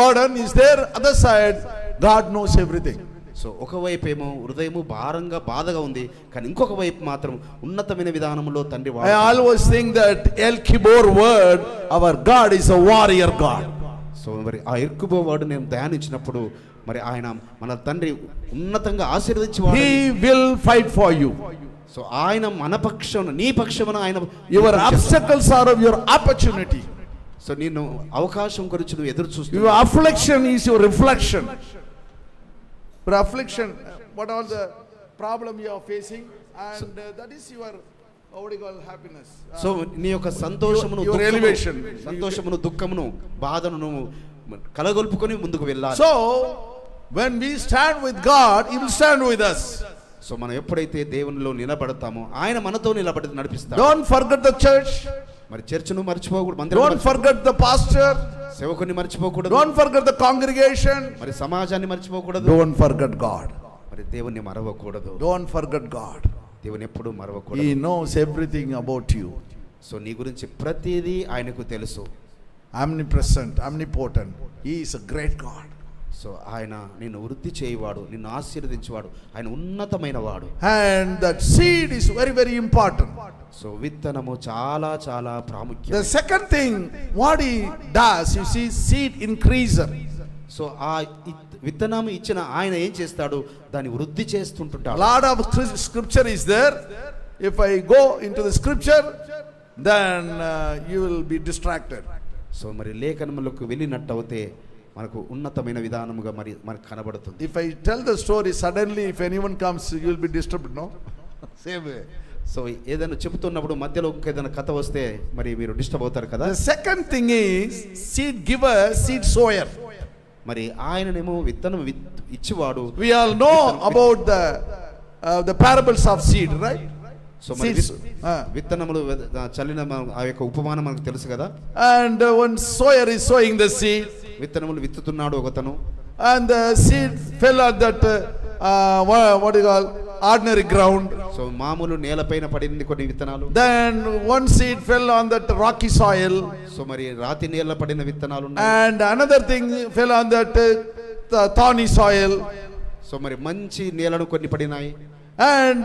burden is there, other side God knows everything. So ఒకవైపు ఏమో హృదయము భారంగా బాధగా ఉంది, కానీ ఇంకొక వైపు మాత్రం ఉన్నతమైన విధానంలో తండ్రి I always think that El Kibor word, our God is a warrior God. So మరి ఆ ఎర్కుబో వర్డ్ నేను ధ్యానించినప్పుడు మరి ఆయన మన తండ్రి ఉన్నతంగా ఆశీర్వదించేవాడు. He will fight for you. So ఆయన మన పక్షమున నీ పక్షమున ఆయన your obstacles are of your opportunity. So నేను అవకాశం గురించి నువ్వు ఎదురు చూస్తున్నావు. Your affliction is your reflection. Your affliction, what all the problem you are facing, and that is your what do you call happiness. So నీ యొక్క సంతోషమును your elevation, సంతోషమును దుఃఖమును బాధను నువ్వు కలగొల్పుకొని ముందుకు వెళ్ళాలి. So when we stand with God, He will stand with us. So మనం ఎప్పుడైతే దేవునిలో నిలబడతామో ఆయన మనతో నిలబడి నడిపిస్తాడు. Don't forget the church. మరి చర్చను మర్చిపోకూడదు. Don't forget the pastor. సేవకుని మర్చిపోకూడదు. Don't forget the congregation. మరి సమాజాన్ని మర్చిపోకూడదు. Don't forget God. మరి దేవుని మరవకూడదు. Don't forget God. దేవుని ఎప్పుడు మరవకూడదు. He knows everything about you. So నీ గురించి ప్రతిదీ ఆయనకు తెలుసు. Omnipresent, omnipotent. He is a great God. So ఆయన నిన్ను వృద్ధి చేయవాడు, నిన్ను ఆశీర్వదించేవాడు, ఆయన ఉన్నతమైన వాడు. And that seed is very very important. So విత్తనము చాలా చాలా ప్రాముఖ్యం. The second thing what he does, you see, seed increaser. So ఆ విత్తనం ఇచ్చిన ఆయన ఏం చేస్తాడు? దాన్ని వృద్ధి చేస్తుంటాడు. Lot of scripture is there. If I go into the scripture, then you will be distracted. So మరి లేఖనములకు వెళ్ళినట్టు అయితే మనకు ఉన్నతమైన విధానముగా మరి మనకు కనబడుతుంది. If I tell the story suddenly, if anyone comes, you will be disturbed, no? Same way. So ఏదైనా చెబుతున్నప్పుడు మధ్యలో ఏదైనా కథ వస్తే మరి మీరు డిస్టర్బ్ అవుతారు కదా. The second thing is seed giver, seed sower. మరి ఆయననేమో విత్తనం ఇచ్చేవాడు. We all know about the parables of seed, right? So మరి విత్తనములు చల్లిన ఆ యొక్క ఉపమానం మనకు తెలుసు కదా. And one sower is sowing the seed. విత్తనములు విత్తుతున్నాడు ఒకతను. And the seed fell on that what do you call ordinary ground. So మామూలు నేలపైన పడింది కొన్ని విత్తనాలు. Then one seed fell on that rocky soil. So మరి రాతి నేల పడిన విత్తనాలు ఉన్నాయి. And another thing fell on that thorny soil. So మరి మంచి నేలను కొన్ని పడినాయి. And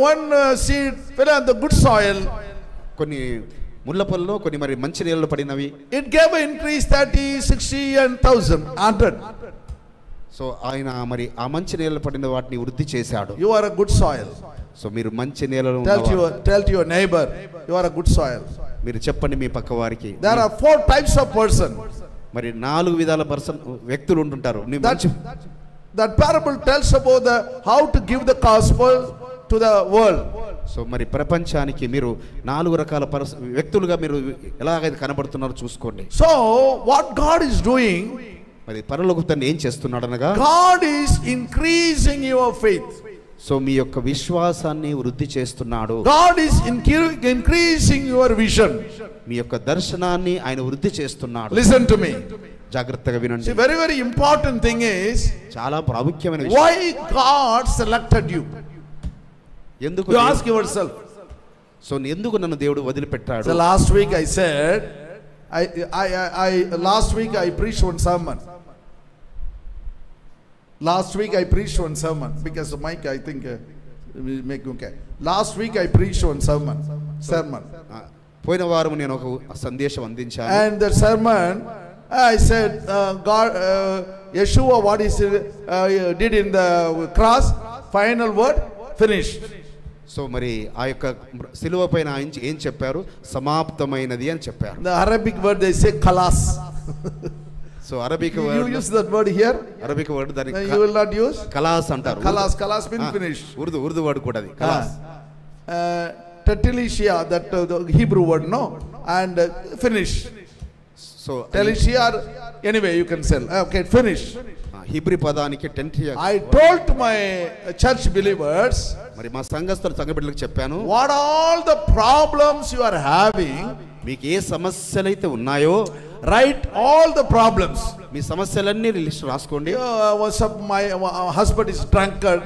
one seed fell on the good soil. కొన్ని ముళ్ళ పొలంలో కొన్ని మరి మంచి నేలలో పడినవి. It gave an increase 30, 60 and 1,000, 100. So ఆయన మరి ఆ మంచి నేలలో పడిన వాటిని వృద్ధి చేశాడు. You are a good soil. So మీరు మంచి నేలలో Tell to your neighbor, you are a good soil. మీరు చెప్పండి మీ పక్క వారికి. There are 4 types of person. మరి 4 విధాల వ్యక్తులు ఉంటుంటారు. That parable tells about how to give the gospel to the world. So మరి ప్రపంచానికి మీరు 4 రకాల వ్యక్తులుగా మీరు ఎలాగైతే కనబడుతున్నారో చూసుకోండి. So what God is doing, మరి పరలోకపు తండ్రి ఏం చేస్తున్నాడు అనగా, God is increasing your faith. So మీ యొక్క విశ్వాసాన్ని వృద్ధి చేస్తున్నాడు. God is increasing your vision. మీ యొక్క దర్శనాన్ని ఆయన వృద్ధి చేస్తున్నాడు. Listen to me. జాగ్రత్తగా వినండి. See, very, very important thing is, చాలా ప్రాముఖ్యమైన విషయం. why God selected you? ఎందుకు You ask yourself. సో ఎందుకు నన్ను దేవుడు వదిలిపెట్టాడు? So last week I said, last week I preached one sermon. Last week I preached one sermon because the mic I think will make okay. Last week I preached one sermon. పోయిన వారం నేను ఒక సందేశం అందించాను. And the sermon I said, God, Yeshua, what he did in the cross, final word, finished. So మరి ఆ యొక్క సిలువ పైన ఆయన ఏం చెప్పారు? సమాప్తమైనది అని చెప్పారు. The Arabic word they say khalas. So Arabic You word, use that word here? Arabic word దాన్ని You will not use? కలాస్ అంటారు. Khalas means finished. Urdu word కూడా అది కలాస్. Tetelisia, that the Hebrew word, no? And finish. So Telesia, anyway you can sell. Okay, finish. హీబ్రీ పదానికి టెంటియా. I told to my church believers, మరి మా సంఘ బిడ్డలకు చెప్పాను, what all the problems you are having, మీకు ఏ సమస్యలైతే ఉన్నాయో write all the problems. మీ సమస్యలన్నీ list రాసుకోండి. My husband is drunkard.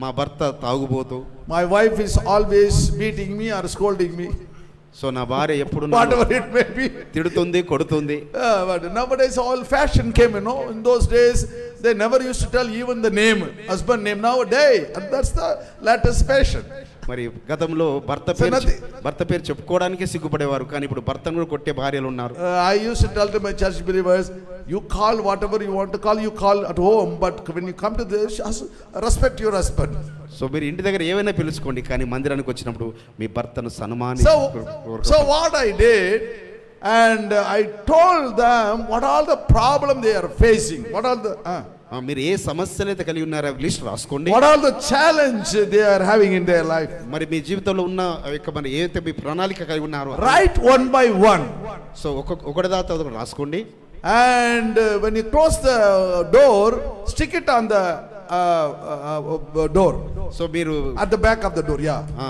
మా భర్త తాగుబోతు. My wife is always beating me or scolding me. So నా భార్య ఎప్పుడు Whatever it may be. తిడుతుంది, కొడుతుంది. But nowadays all fashion came, you know. In those days they never used to tell even the name, husband name. Nowadays that's the latest fashion. మరి గతంలో భర్త పేరు చెప్పుకోవడానికే సిగ్గుపడేవారు, కానీ ఇప్పుడు భర్తను కూడా కొట్టే భార్యలు ఉన్నారు. I used to tell to my church believers, you call whatever you want to call, you call at home, but when you come to this, respect your husband. So మీరు ఇంటి దగ్గర ఏమైనా పిలుచుకోండి, కానీ మందిరానికి వచ్చినప్పుడు మీ భర్తను సన్మాని. So what I did, and I told them what all the problem they are facing, what all the మీరు ఏ సమస్యలు అయితే కలిగి ఉన్నారో లిస్ట్ రాసుకోండి. what all the challenge they are having in their life. మరి మీ జీవితంలో ఉన్న మరి ఏదైతే మీ ప్రణాళిక కలిగి ఉన్నారో write one by one. So ఒకటి దాకా ఒకటి రాసుకోండి. And when you close the door, stick it on the door. So మీరు at the back of the door,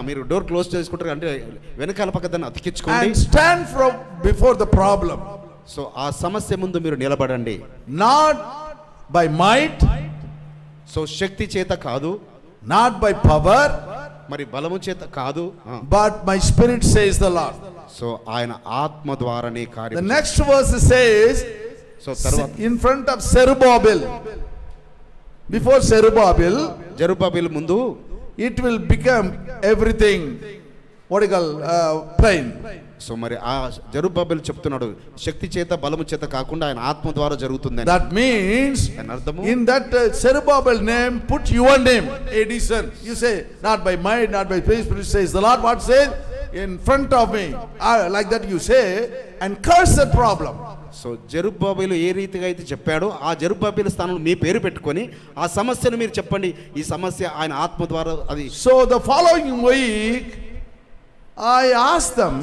మీరు డోర్ క్లోజ్ చేసుకుంటారు అంటే వెనకాల పక్క దాన్ని అతికించుకోండి. and stand from before the problem. So ఆ సమస్య ముందు మీరు నిలబడండి. not by might, సో శక్తి చేత కాదు, not by power, మరి బలము చేత కాదు, but my spirit, says the Lord. So ఆయన ఆత్మ ద్వారానే కార్యం. The next verse says, so తర్వాత in front of Zerubbabel, before Zerubbabel, జెరుబ్బాబెలు ముందు it will become everything what you call plain. So మరి ఆ జెరుబ్బాబెలు చెప్తున్నాడు, శక్తి చేత బలము చేత కాకుండా ఆయన ఆత్మ ద్వారా జరుగుతుంది. That means in that Zerubbabel name put your name, Edison. You say not by might, not by spirit, says the Lord. What says? In front of me, like that you say, and curse that problem. So Zerubbabel ఏ రీతిగా అయితే చెప్పాడో ఆ జెరుబ్బాబెలు స్థానంలో మీ పేరు పెట్టుకొని ఆ సమస్యను మీరు చెప్పండి. ఈ సమస్య ఆయన ఆత్మ ద్వారా అది. So the following week I asked them,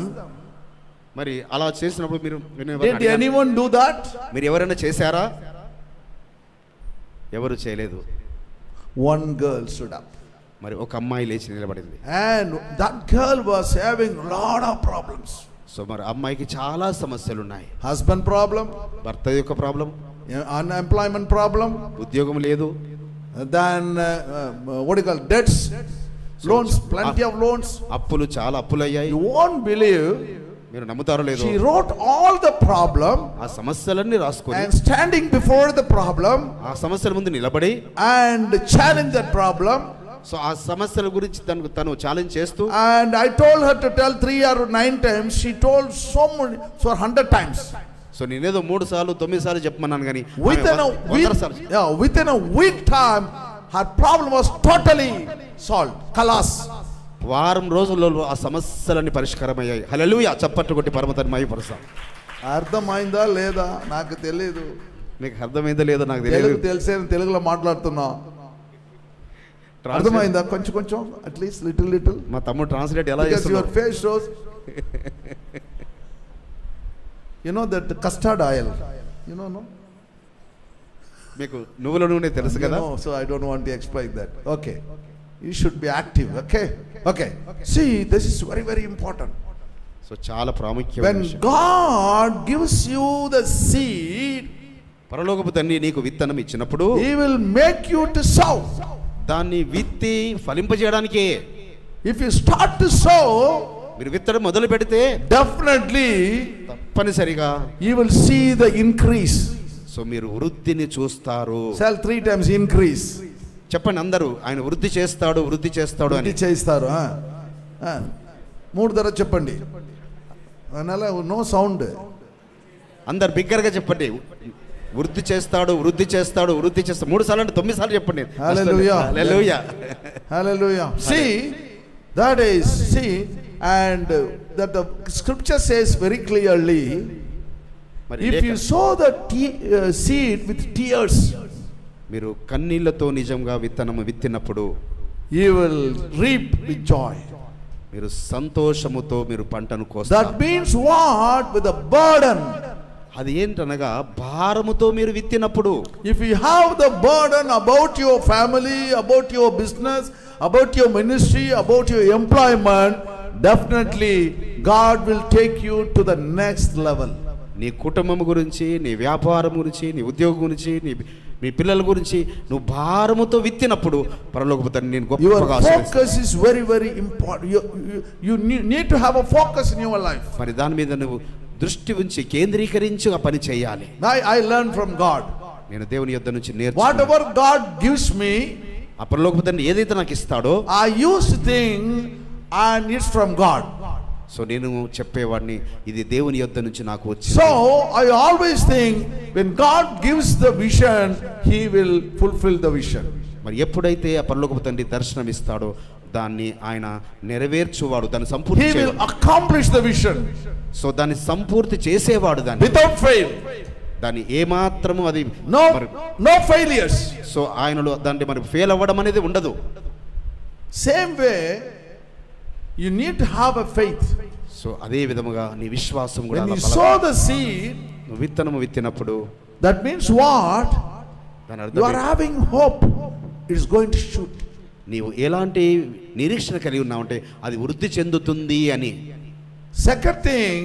మరి అలా చేసినప్పుడు మీరు did anyone do that? మీరు ఎవరైనా చేశారా? ఎవరు చేయలేదు. One girl stood up. మరి ఒక అమ్మాయి లేచి నిలబడింది. And that girl was having lot of problems. So మరి అమ్మాయికి చాలా సమస్యలు ఉన్నాయి. Husband problem, భర్త యొక్క ప్రాబ్లం, unemployment problem, ఉద్యోగం లేదు, then what do you call debts, loans, plenty of loans, అప్పులు, చాలా అప్పులయ్యాయి. You won't believe, మీరు నమ్ముతారో లేదో, she wrote all the problem ఆ సమస్యలన్నీ రాసుకొని and standing before the problem ఆ సమస్యల ముందు నిలబడి and challenge that problem. So ఆ సమస్యల గురించి తను ఛాలెంజ్ చేస్తూ, and I told her to tell 3 or 9 times, she told so many, so 100 times. So నేనేదో 3 సార్లు 9 సార్లు చెప్పమన్నాను, కానీ within a week time her problem was totally solved. Kalas. వారం రోజుల్లో ఆ సమస్యలన్నీ పరిష్కారమయ్యాయి. హల్లెలూయా. చప్పట్లు కొట్టి పరమతని మహిమపరుస్తాం. అర్థమైందా లేదా నాకు తెలియదు. మీకు అర్థమైందా లేదా నాకు తెలియదు. తెలిసే తెలుగులో మాట్లాడుతున్నా. అర్థమైందా? కొంచెం అట్లీస్ట్ లిటిల్. మా తమ్ముడు ట్రాన్స్లేట్ ఎలా చేస్తున్నాడు? Your face shows. You know that custard oil. You know, no? మీకు నువ్వుల నూనె తెలుసు కదా? So I don't want to explain that. Okay. You should be active. Okay. See, this is very, very important. So చాలా ప్రాముఖ్యం. When God gives you the seed, పరలోకపు తండ్రి నీకు విత్తనం ఇచ్చినప్పుడు He will make you to sow. దాన్ని విత్తి ఫలింపజేయడానికే. If you start to sow, మీరు విత్తడం మొదలు పెడితే definitely తప్పనిసరిగా you will see the increase. So మీరు వృద్ధిని చూస్తారు. Shall 3 times increase. చెప్పండి అందరూ, ఆయన వృద్ధి చేస్తాడు వృద్ధి చేస్తాడు అని. వృద్ధి చేస్తారు. 3 ధర చెప్పండి. అలా నో సౌండ్. అందరు బిగ్గరగా చెప్పండి. వృద్ధి చేస్తాడు వృద్ధి చేస్తాడు వృద్ధి చేస్తాడు. 3 సార్లు అంటే 9 సార్లు చెప్పండి. Hallelujah. Hallelujah. Hallelujah. See, that is, and that the scripture says very clearly, if you sow the seed with tears, మీరు కన్నీళ్లతో నిజంగా విత్తనము విత్తినప్పుడు you will reap with joy. మీరు సంతోషముతో మీరు పంటను That కోస్తారు. means what? With a burden. అది ఏంటనగా భారముతో మీరు విత్తినప్పుడు. If you have the burden about your family, about your business, about your ministry, about your employment, definitely God will take you to the next level. నీ కుటుంబం గురించి, నీ వ్యాపారం గురించి, నీ ఉద్యోగం గురించి, నీ పిల్లల గురించి నువ్వు భారముతో విత్తినప్పుడు పరలోకపు తండ్రి నేను Your గొప్పగా ఆశీర్వదిస్తాను. focus is very, very important. You need to have a focus in your life. మరి దాని మీద నువ్వు దృష్టి ఉంచి కేంద్రీకరించి ఆ పని చేయాలి. I learned from God. నేను దేవుని యొద్ద నుంచి నేర్చుకున్నాను. Whatever God gives me, ఆ పరలోకపు తండ్రి ఏదైతే నాకు ఇస్తాడో I used to think and it's from God. So నేను చెప్పేవాడిని ఇది దేవుని యొద్ద నుంచి నాకు వచ్చింది. So I always think when God gives the vision, He will fulfill the vision. మరి ఎప్పుడైతే ఆ పరలోకపు తండ్రి దర్శనం ఇస్తాడో దాన్ని ఆయన నెరవేర్చువాడు, దాన్ని సంపూర్తి He will చేసేవాడు. accomplish the vision సో దాన్ని సంపూర్తి చేసేవాడు. దాన్ని without fail. దాన్ని ఏమాత్రము అది No failures. సో ఆయనలో దాన్ని మరి ఫెయిల్ అవ్వడం అనేది ఉండదు. Same way, you need to have a faith. So అదే విధముగా నీ విశ్వాసం కూడా When అలా you sow the seed, నువ్వు విత్తనము విత్తినప్పుడు that means what? దాని You are అర్థం having hope. It's going to shoot. నీవు ఎలాంటి నిరీక్షణ కలిగి ఉన్నావంటే అది వృద్ధి చెందుతుంది అని. Second thing,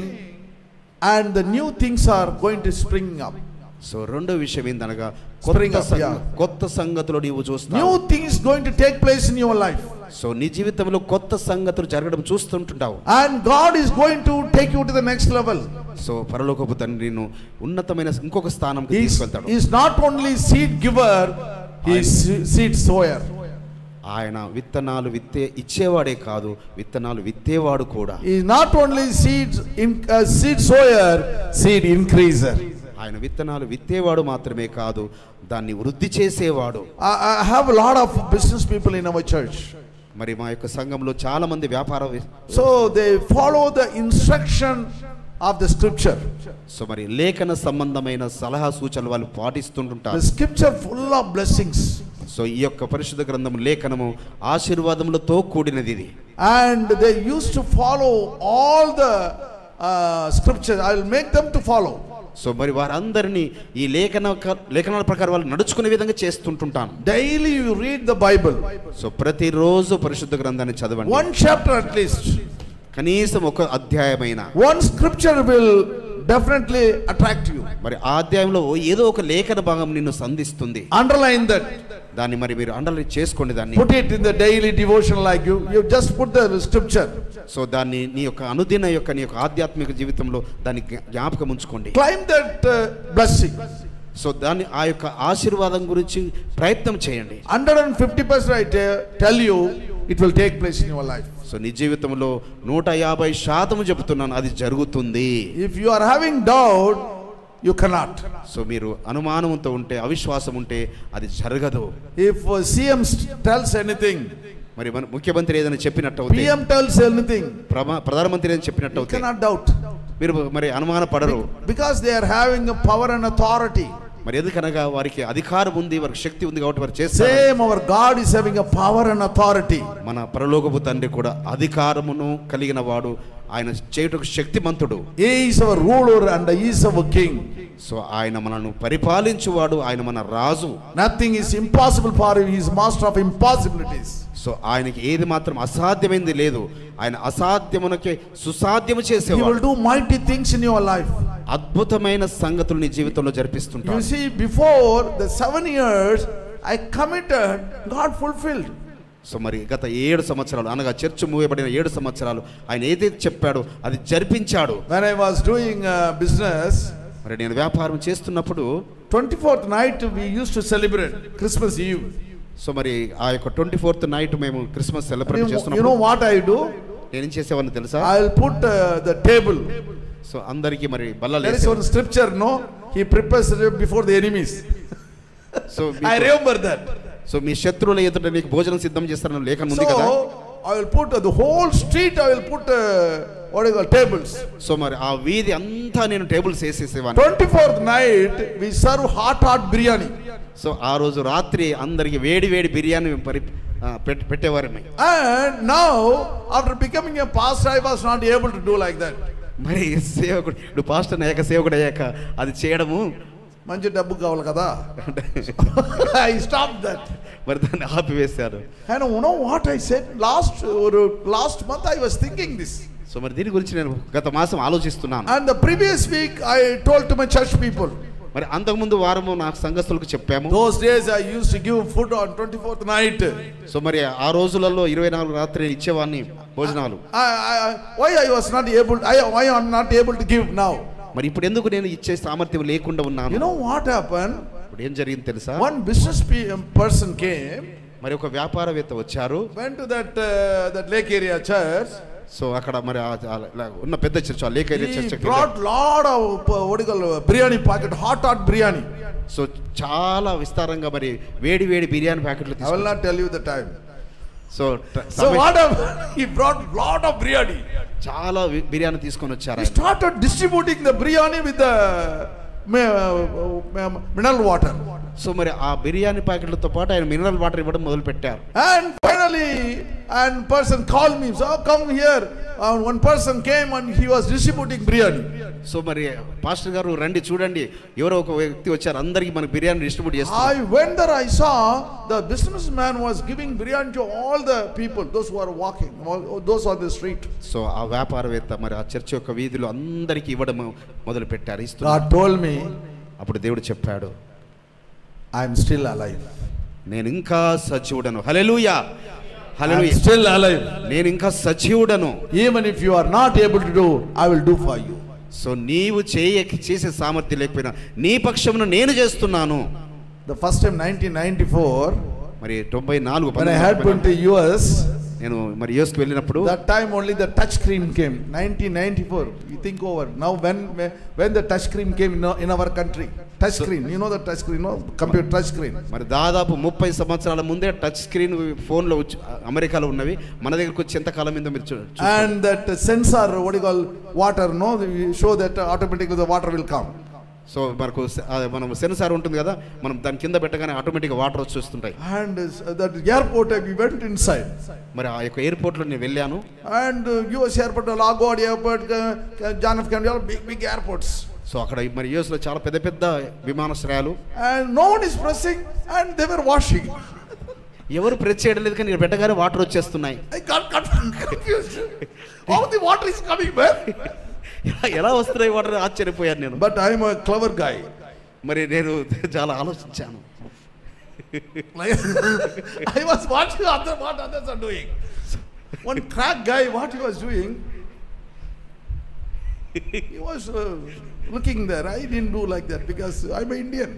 and the new things are going to spring up. So రెండో విషయం ఏందనగా Spring up, yeah. కొత్త సంగతులు నీవు చూస్తావు. New things going to take place in your life. So నీ జీవితంలో కొత్త సంగతులు జరగడం చూస్తుంటావు. And God is going to take you to the next level. So పరలోకపు తండ్రి నిన్ను ఉన్నతమైన ఇంకొక స్థానంకి He తీసుకెళ్తాడు. is not only seed giver, he is seed sower. ఆయన విత్తనాలు ఇచ్చేవాడే కాదు, విత్తనాలు విత్తేవాడు కూడా. He is not only seed sower, seed increaser. ఆయన విత్తనాలు విత్తేవాడు మాత్రమే కాదు, దాన్ని వృద్ధి చేసేవాడు. I have a lot of business people in our church. మరి మా యొక్క సంఘంలో చాలా మంది వ్యాపార So they follow the instruction of the scripture. So మరి లేఖన సంబంధమైన సలహా సూచనలు వాళ్ళు The పాటిస్తుంటారు. scripture full of blessings. So ఈ యొక్క పరిశుద్ధ గ్రంథం లేఖనము ఆశీర్వాదములతో కూడినది ఇది. And they used to follow all the scriptures. I will make them to follow. So మరి వారందరినీ ఈ లేఖనాల ప్రకారం వాళ్ళు నడుచుకునే విధంగా చేస్తుంటుంటాను. Daily you read the Bible. So ప్రతిరోజు పరిశుద్ధ గ్రంథాన్ని చదవండి. One chapter at least. కనీసం ఒక అధ్యాయమైన. One scripture will definitely attract you. మరి ఆ అధ్యాయంలో ఏదో ఒక లేఖన భాగం నిన్ను సంధిస్తుంది. Underline that. దాన్ని మరి మీరు అండర్లైన్ చేసుకోండి. దాన్ని Put it in the daily devotion like you just put the scripture. So దాన్ని నీ యొక్క అనుదిన నీ యొక్క ఆధ్యాత్మిక జీవితంలో దాన్ని జ్ఞాపకం ఉంచుకోండి. Claim that blessing. సో దాన్ని ఆ యొక్క ఆశీర్వాదం గురించి ప్రయత్నం చేయండి. 150% I tell you it will take place in your life. So నీ జీవితంలో 150% చెబుతున్నాను అది జరుగుతుంది. If you are having doubt, you cannot. So మీరు అనుమానంతో ఉంటే, అవిశ్వాసం ఉంటే అది జరగదు. If CM tells anything, మరి ముఖ్యమంత్రి ఏదైనా చెప్పినట్టు అవుతే, PM tells anything, ప్రధానమంత్రి ఏదైనా చెప్పినట్టు you అవుతే cannot doubt. మీరు మరి అనుమాన పడరు. Because they are having a power and authority. మరి ఎందుకనగా వారికి అధికారం ఉంది, వారికి శక్తి ఉంది కాబట్టి వారు చేస్తారు. Same, our God is having a power and authority. మన పరలోకపు తండ్రి కూడా అధికారమును కలిగిన వాడు, ఆయన చేయుటకు శక్తిమంతుడు. He is our ruler and he is our king. So ఆయన మనను పరిపాలించువాడు, ఆయన మన రాజు. Nothing is impossible for him. He is master of impossibilities. So ఆయనకి ఏది మాత్రం అసాధ్యమైంది లేదు. ఆయన అసాధ్యమునకే సుసాధ్యము He చేసేవాడు. will do mighty things in your life. అద్భుతమైన సంగతులు నీ జీవితంలో జరిపిస్తుంటాడు. You see, before the 7 years I committed, God fulfilled. So మరి గత 7 సంవత్సరాలు అనగా చర్చ్ మూయబడిన 7 సంవత్సరాలు ఆయన ఏదైతే చెప్పాడో అది జరిపించాడు. When I was doing business, మరి నేను వ్యాపారం చేస్తున్నప్పుడు 24th night we used to celebrate Christmas Eve. So మరి ఆ యొక్క 24th నైట్ మేము క్రిస్మస్ సెలబ్రేట్ You know చేస్తున్నప్పుడు what I do? నేనేం చేసేవాడిని తెలుసా? I'll put the table. So అందరికి మరి బల్లలు There is one scripture, no? He prepares it before the enemies. So I remember that. So మీ శత్రువుల ఎదుట నీకు భోజనం సిద్ధం చేస్తారని లేఖనం ఉంది కదా. So I will put the whole street. I will put what you call tables. So మరి ఆ వీధి అంతా నేను టేబుల్స్ వేసేసేవాడిని. 24th night we serve hot biryani. So ఆ రోజు రాత్రి అందరికి వేడి వేడి biryani పెట్టేవారమే. And now after becoming a pastor I was not able to do like that. మరి సేవకుడు ఇప్పుడు పాస్టర్ అయ్యాక సేవకుడు అయ్యాక అది చేయడము మంచి డబ్బు కావాలి కదా. I stopped that. మరి దాన్ని ఆపివేశారు. And you know what I said last month I was thinking this. So మరి దీని గురించి నేను గత మాసం ఆలోచిస్తున్నాను. And the previous week I told to my church people. మరి అంతకుముందు వారము నాకు సంఘస్థులకు చెప్పాము. Those days I used to give food on 24th night. So మరి ఆ రోజులలో 24 రాత్రి ఇచ్చేవాడిని భోజనాలు. Why I was not able? Why I am not able to give now? మరి ఇప్పుడు ఎందుకు నేను ఇచ్చే సామర్థ్యం లేకుండా ఉన్నాను? You know what happened? ఇప్పుడు ఏం జరిగింది తెలుసా? One business person came. మరి ఒక వ్యాపారవేత్త వచ్చారు. Went to that Lake Area church. So అక్కడ మరి ఉన్న పెద్ద చర్చ్, ఆ lake area church, brought lot of what you call biryani packet, hot biryani. So చాలా విస్తారంగా మరి వేడి వేడి బిర్యానీ ప్యాకెట్లు I will not tell you the time. So what happened? He brought lot of biryani. చాలా బిర్యానీ తీసుకొని వచ్చారు. He started distributing the biryani with the mineral water. So మరి ఆ బిర్యానీ ప్యాకెట్లతో పాటు ఆయన మినరల్ వాటర్ ఇవ్వడం మొదలు పెట్టారు. And finally and person called me, so come here. One person came and he was distributing biryani. So మరి పాస్టర్ గారు రండి చూడండి, ఎవరో ఒక వ్యక్తి వచ్చారు, అందరికి మన బిర్యానీ డిస్ట్రిబ్యూట్ చేస్తారు. I went there, I saw the businessman was giving biryani to all the people, those who are walking, those on the street. So ఆ వ్యాపారవేత్త మరి ఆ చర్చ్ యొక్క వీధిలో అందరికి ఇవ్వడం మొదలు పెట్టారు. God told me, అప్పుడు దేవుడు చెప్పాడు, I am still alive. నేను ఇంకా సజీవుడను. హల్లెలూయా, హల్లెలూయా. Still alive. నేను ఇంకా సజీవుడను. Even if you are not able to do, I will do for you. So నీవు చేసే సామర్థ్యం లేకపోయినా నీ పక్షమును నేను చేస్తున్నాను. The first time 1994, మరి 94 when I had been to US, నేను మరి యుఎస్కి వెళ్ళినప్పుడు that time only the touch screen came. 1994. You think over now when the touch screen came in our country. Touch screen, you know the touch screen, no? Computer touch screen. మరి దాదాపు 30 సంవత్సరాల ముందే touch screen ఫోన్లో అమెరికాలో ఉన్నవి, మన దగ్గరకు వచ్చి ఎంత కాలం మీద మీరు And that sensor, what you call water, no? We show that automatically the water will come. So మనకు మనం సెన్సార్ ఉంటుంది కదా, మనం దాని కింద పెట్టగానే ఆటోమేటిక్గా వాటర్ వచ్చి వస్తుంటాయి. And that airport we went inside. మరి ఆ యొక్క ఎయిర్పోర్ట్లో నేను వెళ్ళాను. And US airport, LaGuardia airport, John F. Kennedy, all big airports. So అక్కడ మరి యుఎస్లో చాలా పెద్ద పెద్ద విమానాశ్రయాలు. And no one is pressing and they were washing. ఎవరు ప్రెస్ చేయడం లేదు, కానీ పెట్టగానే వాటర్ వచ్చేస్తున్నాయి. I got confused. How the water is coming back? ఎలా వస్తున్నాయి వాటర్ ఆశ్చర్యపోయాను నేను. But I am a clever guy. మరి నేను చాలా ఆలోచించాను. I was watching what others are doing. One crack guy, what he was doing, he was looking there. I didn't do like that because I'm an Indian.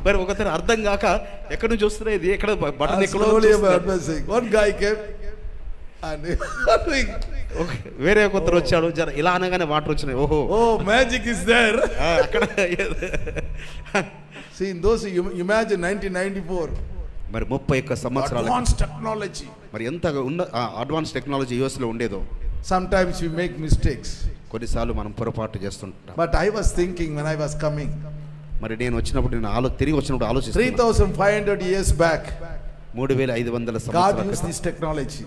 మరి ఒకసారి అర్థం కాక ఎక్కడి నుంచి వస్తున్నాయి, ఇది ఎక్కడ బటన్ ఎక్కడ. One guy came and doing. వేరే కొందరు వచ్చాడు, ఇలా అనగానే వాటర్ వచ్చినాయి. ఓహో, magic is there. అక్కడ See, in those, you imagine 1994. మరి 31 సంవత్సరాలు Advanced technology. మరి ఎంత అడ్వాన్స్ టెక్నాలజీ యూఎస్ లో ఉండేదో. Sometimes we make mistakes. కొన్నిసార్లు మనం పొరపాటు చేస్తుంటాం. But I was thinking when I was coming. మరి నేను వచ్చినప్పుడు తిరిగి వచ్చినప్పుడు ఆలోచిస్తాను. 3,500 years back. 3,500 God సంవత్సరాలు used this technology.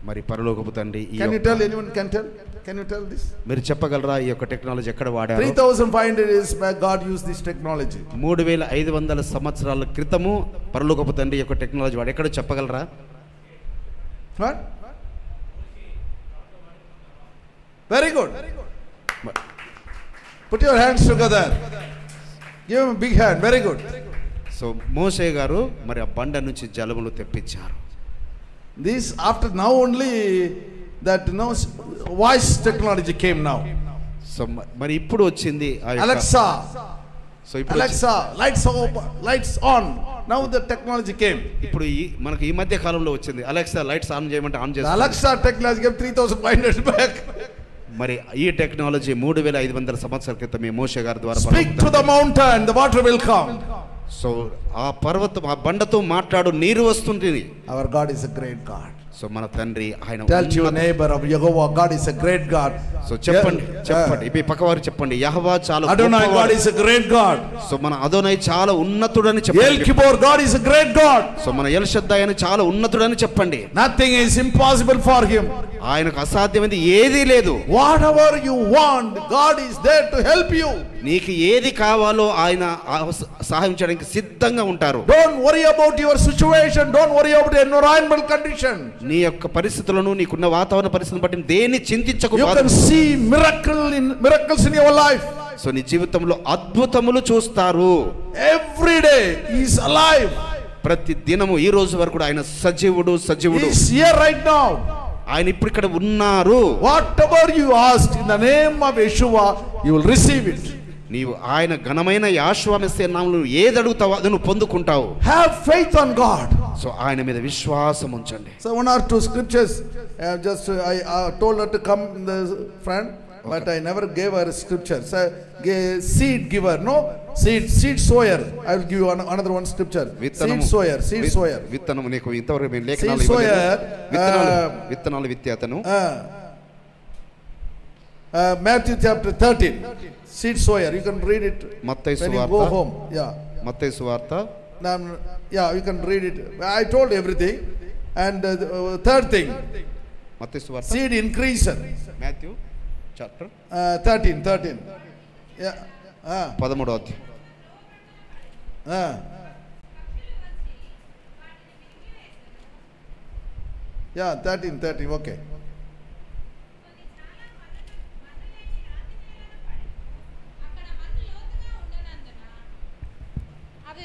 మరి పరలోకపు తండ్రి Can you tell? Anyone can tell? Can you tell this? మీరు చెప్పగలరా ఈ యొక్క టెక్నాలజీ ఎక్కడ వాడారు? 3,500 years back God used this technology. 3,500 సంవత్సరాల క్రితము పరలోకపు తండ్రి యొక్క టెక్నాలజీ వాడు ఎక్కడ చెప్పగలరా? What? Very good. Put your hands together. Give him a big hand. Very good. So Moshe గారు మరి ఆ బండ నుంచి జలములు తెప్పించారు. This after now only that voice technology came now. So మరి ఇప్పుడు వచ్చింది Alexa. సో ఇప్పుడు Alexa, lights on. Now the technology came. ఇప్పుడు మనకి ఈ మధ్య కాలంలో వచ్చింది అలెక్సా లైట్స్ ఆన్ చేయమంటే ఆన్ చేస్తుంది. Alexa technology came 3,500 back. మరి ఈ టెక్నాలజీ 3,500 సంవత్సరాల క్రితమే మోషే గారి ద్వారా Speak to the mountain, the water will come. So ఆ పర్వతం ఆ బండతో మాట్లాడు నీరు వస్తుంది. Our God is a great God. So మన తండ్రి ఆయన Tell your neighbor of Jehovah, God is a great God. So చెప్పండి ఇప్పుడు పక్కవారు చెప్పండి యెహోవా చాలా Adonai, God is a great God. So మన అదోనై చాలా ఉన్నతుడని చెప్పండి. El Kibbor, God is a great God. So మన ఎల్ షద్దై అని చాలా ఉన్నతుడని చెప్పండి. Nothing is impossible for him. ఆయనకు అసాధ్యమైనది ఏదీ లేదు. Whatever you want, God is there to help you. నీకు ఏది కావాలో ఆయన సహాయం చేయడానికి సిద్ధంగా ఉంటారు. Don't worry about your situation, don't worry about the environmental condition. నీ యొక్క పరిస్థితులను నీకున్న వాతావరణ పరిస్థితిని బట్టి దేన్ని చింతించకు. You can see miracles in your life. So నీ జీవితంలో అద్భుతములు చూస్తారు. Every day he is alive. ప్రతి దినము ఈ రోజు వరకు ఆయన సజీవుడు. He is here right now. ఆయన ఇప్పుడు ఇక్కడ ఉన్నారు. Whatever you ask in the name of Yeshua, you will receive it. నీవు ఆయన ఘనమైన యెహోవా మెస్సియా నామములో ఏది అడుగుతావో అది నువ్వు పొందుకుంటావు. Have faith on God. So ఆయన మీద విశ్వాసం ఉంచండి. So one or two scriptures I told her to come in the front, but I never gave her a scripture. So seed giver, no seed sower. I will give you another one scripture. Seed sower. విత్తనము నీకు ఇంతవరకు మేము లేఖనాలు విత్తనాలు విత్తే Matthew chapter 13. Seed sower. You can read it Mattayi when you సువార్త. go home. Yeah. మత్తయి సువార్త. Yeah, you can read it. I told everything. And third thing. మత్తయి సువార్త. Seed increaser. Matthew chapter 13. Yeah. 13వ అధ్యాయం. Yeah, 13. Okay.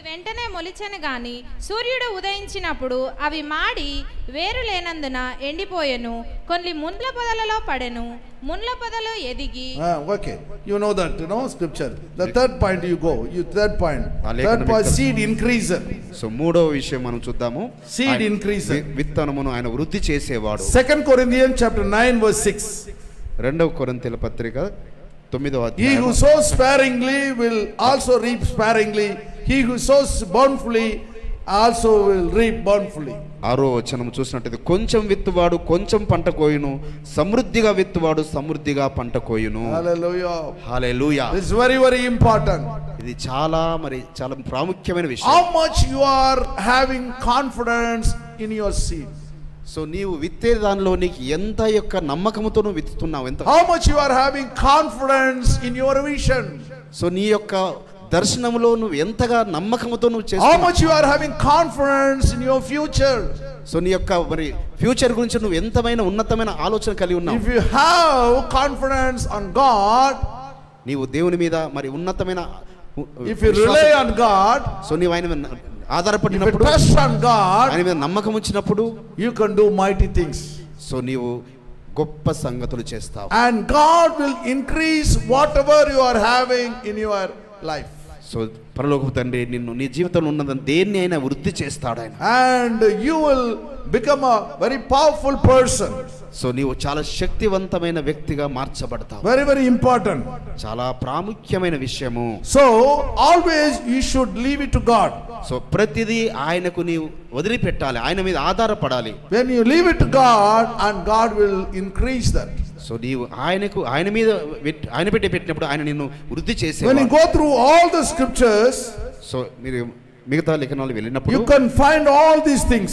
వెంటనే మొలిచెను గాని సూర్యుడు ఉదయించినప్పుడు అవి మాడి వేరు లేనందున ఎండిపోయెను. కొన్ని ముండ్ల పొదలలో పడెను. ముండ్ల పొదలు ఎదిగి Okay, you know that, scripture. The third point you go. Third point seed increaser. So మూడో విషయం మనం చూద్దాము. Seed increaser. విత్తనమును ఆయన వృద్ధి చేసేవాడు. 2 Corinthians chapter 9 verse 6. 2వ కొరింథీయుల పత్రిక 9వ అధ్యాయం. He who sows sparingly will also reap sparingly. He who sows bountifully also will reap bountifully. 6వ వచనం చూసినట్లయితే కొంచెం విత్తువాడు కొంచెం పంట కోయును, సమృద్ధిగా విత్తువాడు సమృద్ధిగా పంట కోయును. Hallelujah. Hallelujah. This is very very important. ఇది చాలా ప్రాముఖ్యమైన విషయం. How much you are having confidence in your seed. So నీవు విత్తే దానిలో నీకు ఎంత యొక్క నమ్మకంతో నువ్వు విత్తుతున్నావు, ఎంత how much you are having confidence in your vision. So నీ యొక్క దర్శనములో నువ్వు ఎంతగా నమ్మకంతో నువ్వు చేస్తున్నావు, how much you are having confidence in your future. So నీ యొక్క మరి ఫ్యూచర్ గురించి నువ్వు ఎంతమైన ఉన్నతమైన ఆలోచన కలిగి ఉన్నావు. if you have confidence on God, నీవు దేవుని మీద మరి ఉన్నతమైన if you rely on God, so నీవు ఆయన ఆధారపడినప్పుడు, trust on God, ఆయన మీద నమ్మకం ఉంచినప్పుడు you can do mighty things. So నీవు గొప్ప సంగతులు చేస్తావు. and God will increase whatever you are having in your life. So పరలోకపు తండ్రి నిన్ను నీ జీవితంలో ఉన్నదని దేన్ని అయినా వృద్ధి చేస్తాడు ఆయన. and you will become a very powerful person. So నీవు చాలా శక్తివంతమైన వ్యక్తిగా మార్చబడతావు. very very important. చాలా ప్రాముఖ్యమైన విషయము. so always you should leave it to God. So ప్రతిదీ ఆయనకు నీవు వదిలిపెట్టాలి, ఆయన మీద ఆధారపడాలి. when you leave it to God, and God will increase that. So నీవు ఆయన మీద ఆయన పెట్టినప్పుడు ఆయన నిన్ను వృద్ధి చేసేవాడు. when you go through all the scriptures, so మీరు మిగతా లేఖనాలు వెళ్ళినప్పుడు you can find all these things.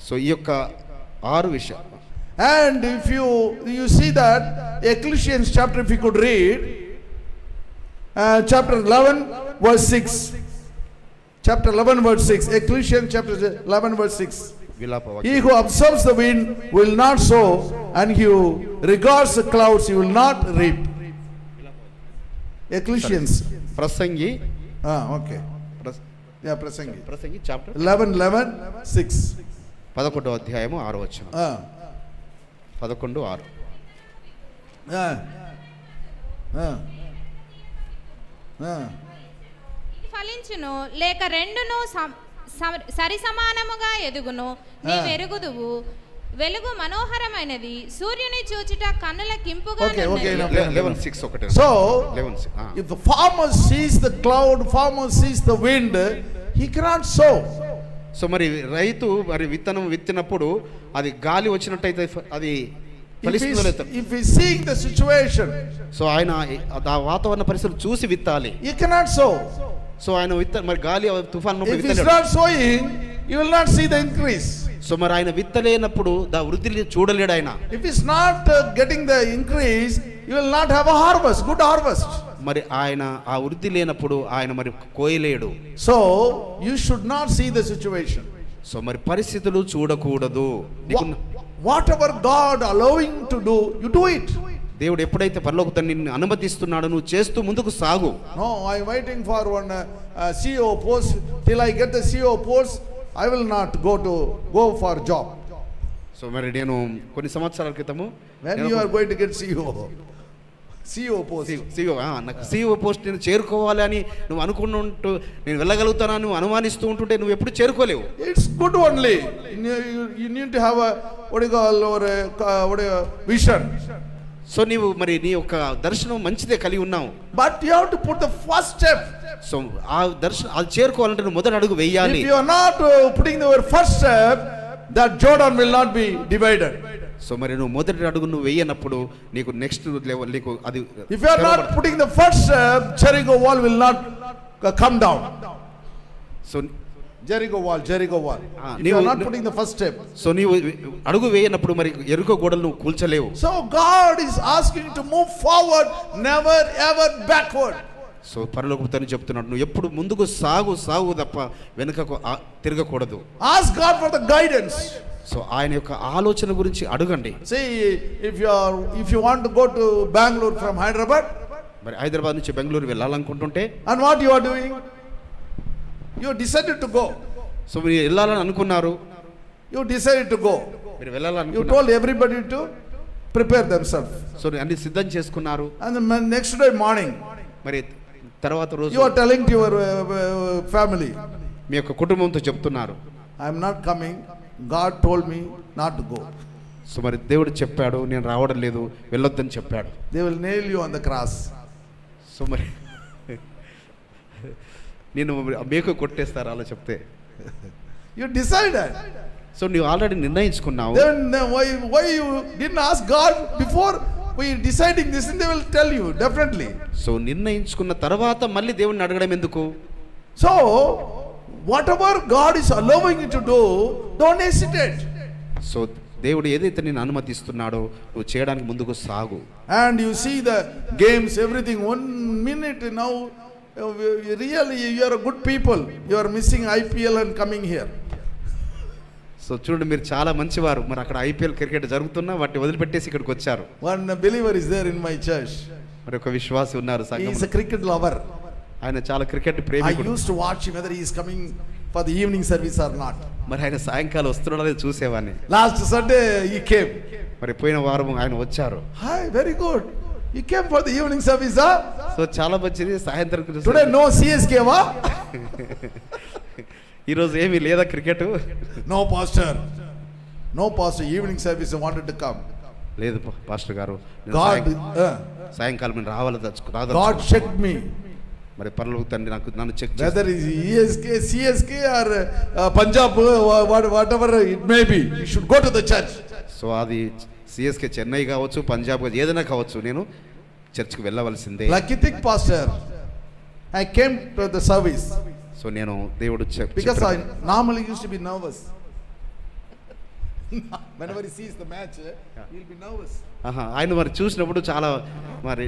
So ఈ యొక్క 6 విషయాలు. and if you see that Ecclesiastes chapter, if you could read chapter 11 verse 6. chapter 11 verse 6. Ecclesiastes chapter 11 verse 6. He who observes the wind will not sow, and he who regards the clouds, he will not reap. Ecclesiastes. Prasangi Okay. Yeah, Prasangi. Prasangi chapter 11:6. 11వ అధ్యాయము 6వ వచనం. 11:6. ఫలించును లేక రెండును సరి సమానముగా ఎదుగును నీ వెరుగుదువు వెలుగు మనోహరమైనది సూర్యుని చూచుట కన్నుల కింపుగా Okay. 11:6 ఒకటే. So, 11:6. if the farmer sees the cloud, farmer sees the wind, he cannot sow. So మరి రైతు మరి విత్తనం విత్తినప్పుడు అది గాలి వచ్చినట్టయితే అది ఫలిస్తుందో లేదో. If he is seeing the situation, so ఆయన ఆ వాతావరణ పరిస్థితులు చూసి విత్తాలి. he cannot sow. సో ఆయన మరి గాలి తుఫాను If he is not sowing, you will not see the increase. So మరి ఆయన విత్తలేనప్పుడు వృద్ధిని చూడలేడు ఆయన. If he is not getting the increase, you will not have a harvest, good harvest. మరి ఆయన ఆ వృద్ధి లేనప్పుడు ఆయన మరి కోయలేడు. So you should not see the situation. So మరి పరిస్థితులు చూడకూడదు. Whatever God allowing to do, you do it. దేవుడు ఎప్పుడైతే పరలోక తండ్రి నిన్ను అనుమతిస్తున్నాడో నువ్వు చేస్తూ ముందుకు సాగు. No, I am waiting for one CEO post. Till I get the CEO post, I will not go for job. So మరి నేను కొన్ని సంవత్సరాల క్రితము When you are going to get CEO post? నాకు CEO పోస్ట్ నేను చేరుకోవాలి అని నువ్వు అనుకుంటూ నేను వెళ్ళగలుగుతానని నువ్వు అనుమానిస్తూ ఉంటుంటే నువ్వు ఎప్పుడు చేరుకోలేవు. It's good only. You need to have a vision. So నీవు మరి నీ యొక్క దర్శనం మంచిదే కలిగి ఉన్నావు. But you have to put the first step. So ఆ దర్శనం అది చేరుకోవాలంటే నువ్వు మొదటి అడుగు వేయాలి. If you are not putting your first step, that Jordan will not be divided. So మరి నువ్వు మొదటి అడుగు నువ్వు వేయనప్పుడు నీకు నెక్స్ట్ లెవెల్ నీకు అది. If you are not putting the first step, Jericho wall will not come down. So Jericho wall. If you are not putting the first step. So నీవు అడుగు వేయనప్పుడు మరి ఎరుకో గోడలు నువ్వు కూల్చలేవు. So God is asking you to move forward, never ever backward. So పరలోకపు తండ్రి చెప్తున్నాడు నువ్వు ఎప్పుడు ముందుకు సాగు తప్ప వెనుకకు తిరగకూడదు. Ask God for the guidance. So ఆయన యొక్క ఆలోచన గురించి అడగండి. See, if you want to go to Bangalore from Hyderabad, మరి హైదరాబాద్ నుంచి బెంగళూరు వెళ్ళాలనుకుంటుంటే, and what you are doing, you decided to go. So మీరు వెళ్ళాలని అనుకున్నారు, you decided to go, మీరు వెళ్ళాలని you told everybody to prepare themselves. So అన్ని సిద్ధం చేసుకున్నారు. And the next day morning, మరి తర్వాత రోజు you are telling to your family, మీ యొక్క కుటుంబంతో చెప్తున్నారు, I am not coming, God told me not to go. So మరి దేవుడు చెప్పాడు నేను రావడం లేదు, వెళ్ళొద్దని చెప్పాడు. They will nail you on the cross. So మరి నేను మేకు కొట్టేస్తారు అలా చెప్తే. You decided. సో నువ్వు already నిర్ణయించుకున్నావు. Then why you didn't ask God before we deciding this, and they will tell you definitely. So నిర్ణయించుకున్న తర్వాత మళ్ళీ దేవుడిని అడగడం ఎందుకు? So whatever God is allowing you to do, don't hesitate. So దేవుడు ఏదైతే నేను అనుమతిస్తున్నాడో నువ్వు చేయడానికి ముందుకు సాగు. And you see the games, everything. 1 minute now, really you are a good people. You are missing IPL and coming here. So చూడండి మీరు చాలా మంచివారు, మరి అక్కడ IPL క్రికెట్ జరుగుతున్నా వాటిని వదిలిపెట్టేసి ఇక్కడికి వచ్చారు. One believer is there in my church. మరి ఒక విశ్వాసి ఉన్నారు He సంఘంలో. is a cricket lover. ఆయన చాలా cricket I Premikudu. used to watch him whether he is coming for the evening service or not. మరి ఆయన సాయంకాలం వస్తున్నాడో లేదో చూసేవాడిని. Last Sunday he came. మరి పోయిన వారం ఆయన వచ్చారు. Hi, very good. He came for the evening service, huh? So చాలా మంచిది. సాయంత్రం Today no CSK, wa? ఈరోజు ఏమీ లేదా cricket? No pastor. No pastor. Evening service I wanted to come. లేదు పాస్టర్ గారు, God, సాయంకాలం నేను రావాలి. God checked me. మరి పరలోక తండ్రి నన్ను check Whether it is ESK, CSK or Punjab, whatever it may be, you should go to the church. So అది CSK చెన్నై కావచ్చు, పంజాబ్ కావచ్చు, ఏదైనా కావచ్చు, నేను చర్చ్కి వెళ్ళవలసిందే. Lucky thing, pastor, I came to the service. So నేను దేవుడు Because I normally used to be nervous. Whenever he sees the match, he'll be nervous. ఆయన మరి చూసినప్పుడు చాలా మరి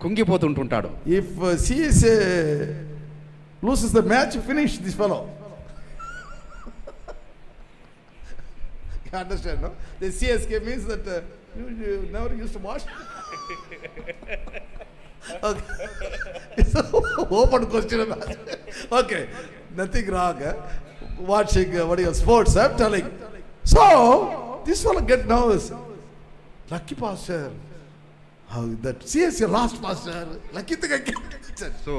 కుంగిపోతుంటుంటాడు. If CSK loses the match, finish this fellow. You understand, no? The CSK means that you never used to wash. Okay. It's an open question. Okay, nothing wrong. Watching sports, I'm telling. So this fellow get nervous. Lucky pastor. How that CSK lost pastor. Lucky thing I get. So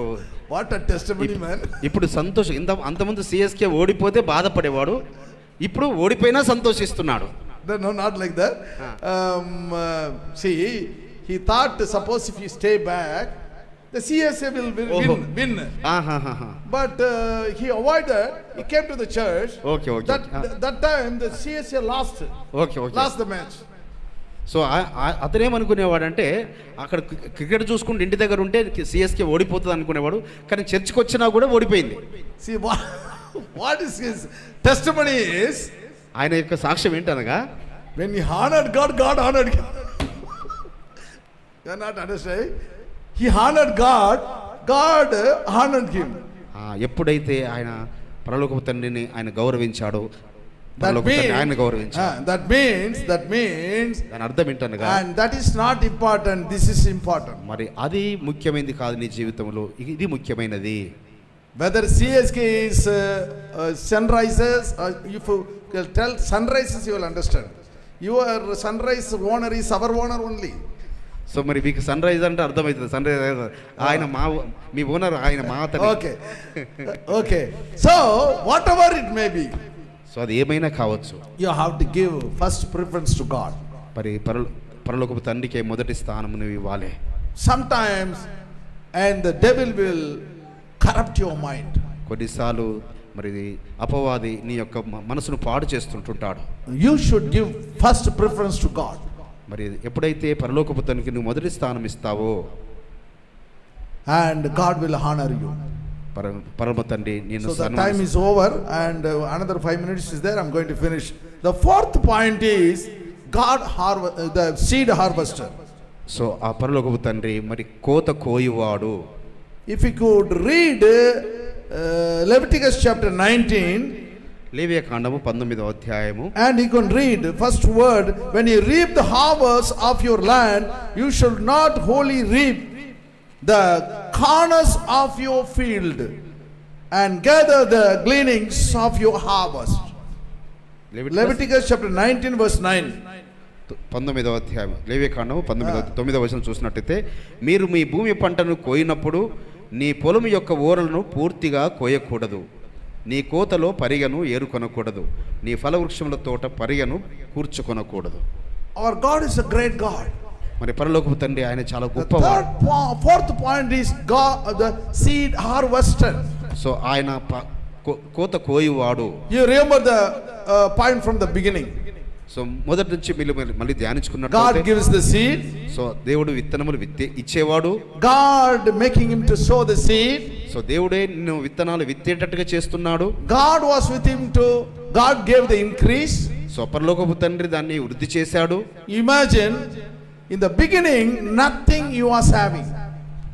What a testimony, man. ఇప్పుడు సంతోషం అంతకుముందు CSK ఓడిపోతే బాధపడేవాడు, ఇప్పుడు ఓడిపోయినా సంతోషిస్తున్నాడు. No, not like that. See, he thought suppose if you stay back, the CSA will win. But he avoided. He came to the church. Okay. That time the CSA lost. Okay. Lost the match. So అతనేమనుకునేవాడంటే అక్కడ cricket చూసుకుంటూ ఇంటి దగ్గర ఉంటే CSK ఓడిపోతుంది అనుకునేవాడు, కానీ చర్చికి వచ్చినా కూడా ఓడిపోయింది. See what is his testimony is, ఆయన యొక్క సాక్ష్యం ఏంటనగా, when he honored God, God honored him. You are not understanding? He honored God, God honored him. ఎప్పుడైతే ఆయన పరలోకపు తండ్రిని ఆయన గౌరవించాడో, ఆయన గౌరవించాడు. That means దాని అర్థం ఏంటనగా, and that is not important, this is important. మరి అది ముఖ్యమైనది కాదు నీ జీవితంలో, ఇది ముఖ్యమైనది. Whether CSK is Sunrisers, or if you tell Sunrisers, you will understand. Your Sunrise owner is our owner only. So మరి మీకు సన్ రైజ్ అంటే అర్థమవుతుంది. సన్ రైజ్ ఆయన మీ ఓనర్, ఆయన మా అతను. Okay. So whatever it may be, so అది ఏమైనా కావచ్చు, you have to give first preference to God. మరి పరలోకపు తండ్రికి మొదటి స్థానం నువ్వు ఇవ్వాలి. Sometimes and the devil will corrupt your mind. కొన్నిసార్లు మరి అపవాది నీ యొక్క మనసును పాడు చేస్తుంటాడు. You should give first preference to God. మరి ఎప్పుడైతే పరలోకపు తండ్రికి నువ్వు మొదటి స్థానం ఇస్తావో, and God will honor you. పరమ తండ్రి నిన్ను. So the time is over and another 5 minutes is there. I'm going to finish. The fourth point is God the seed harvester. So ఆ పరలోకపు తండ్రి మరి కోత కోయువాడు. If you could read Leviticus chapter 19, లేవియకాండము 19వ అధ్యాయము, and you can read first word, when you reap the harvest of your land, you should not wholly reap the corners of your field and gather the gleanings of your harvest. Leviticus chapter 19 verse 9. 19వ అధ్యాయం లేవియకాండము 9వ వచనం చూసినట్టయితే, మీరు మీ భూమి పంటను కోయినప్పుడు నీ పొలం యొక్క ఓరలను పూర్తిగా కోయకూడదు, నీ కోతలో పరిగను ఏరుకొనకూడదు, నీ ఫలవృక్షముల తోట పరిగను కూర్చుకొనకూడదు. Our God is a great God. మరి పరలోకపు తండ్రి ఆయన చాలా గొప్పవాడు. Fourth point is God, the seed harvester. So ఆయన కోత కోయువాడు. You remember the point from the beginning. So మొదటి నుంచి మళ్ళీ ధ్యానించుకున్నట్టు, God gives the seed. So దేవుడు విత్తనములు ఇచ్చేవాడు. God making him to sow the seed. So దేవుడే నిన్ను విత్తనాలు విత్తేటట్టుగా చేస్తున్నాడు. God was with him God gave the increase. So పరలోకపు తండ్రి దాన్ని వృద్ధి చేశాడు. Imagine in the beginning nothing he was having.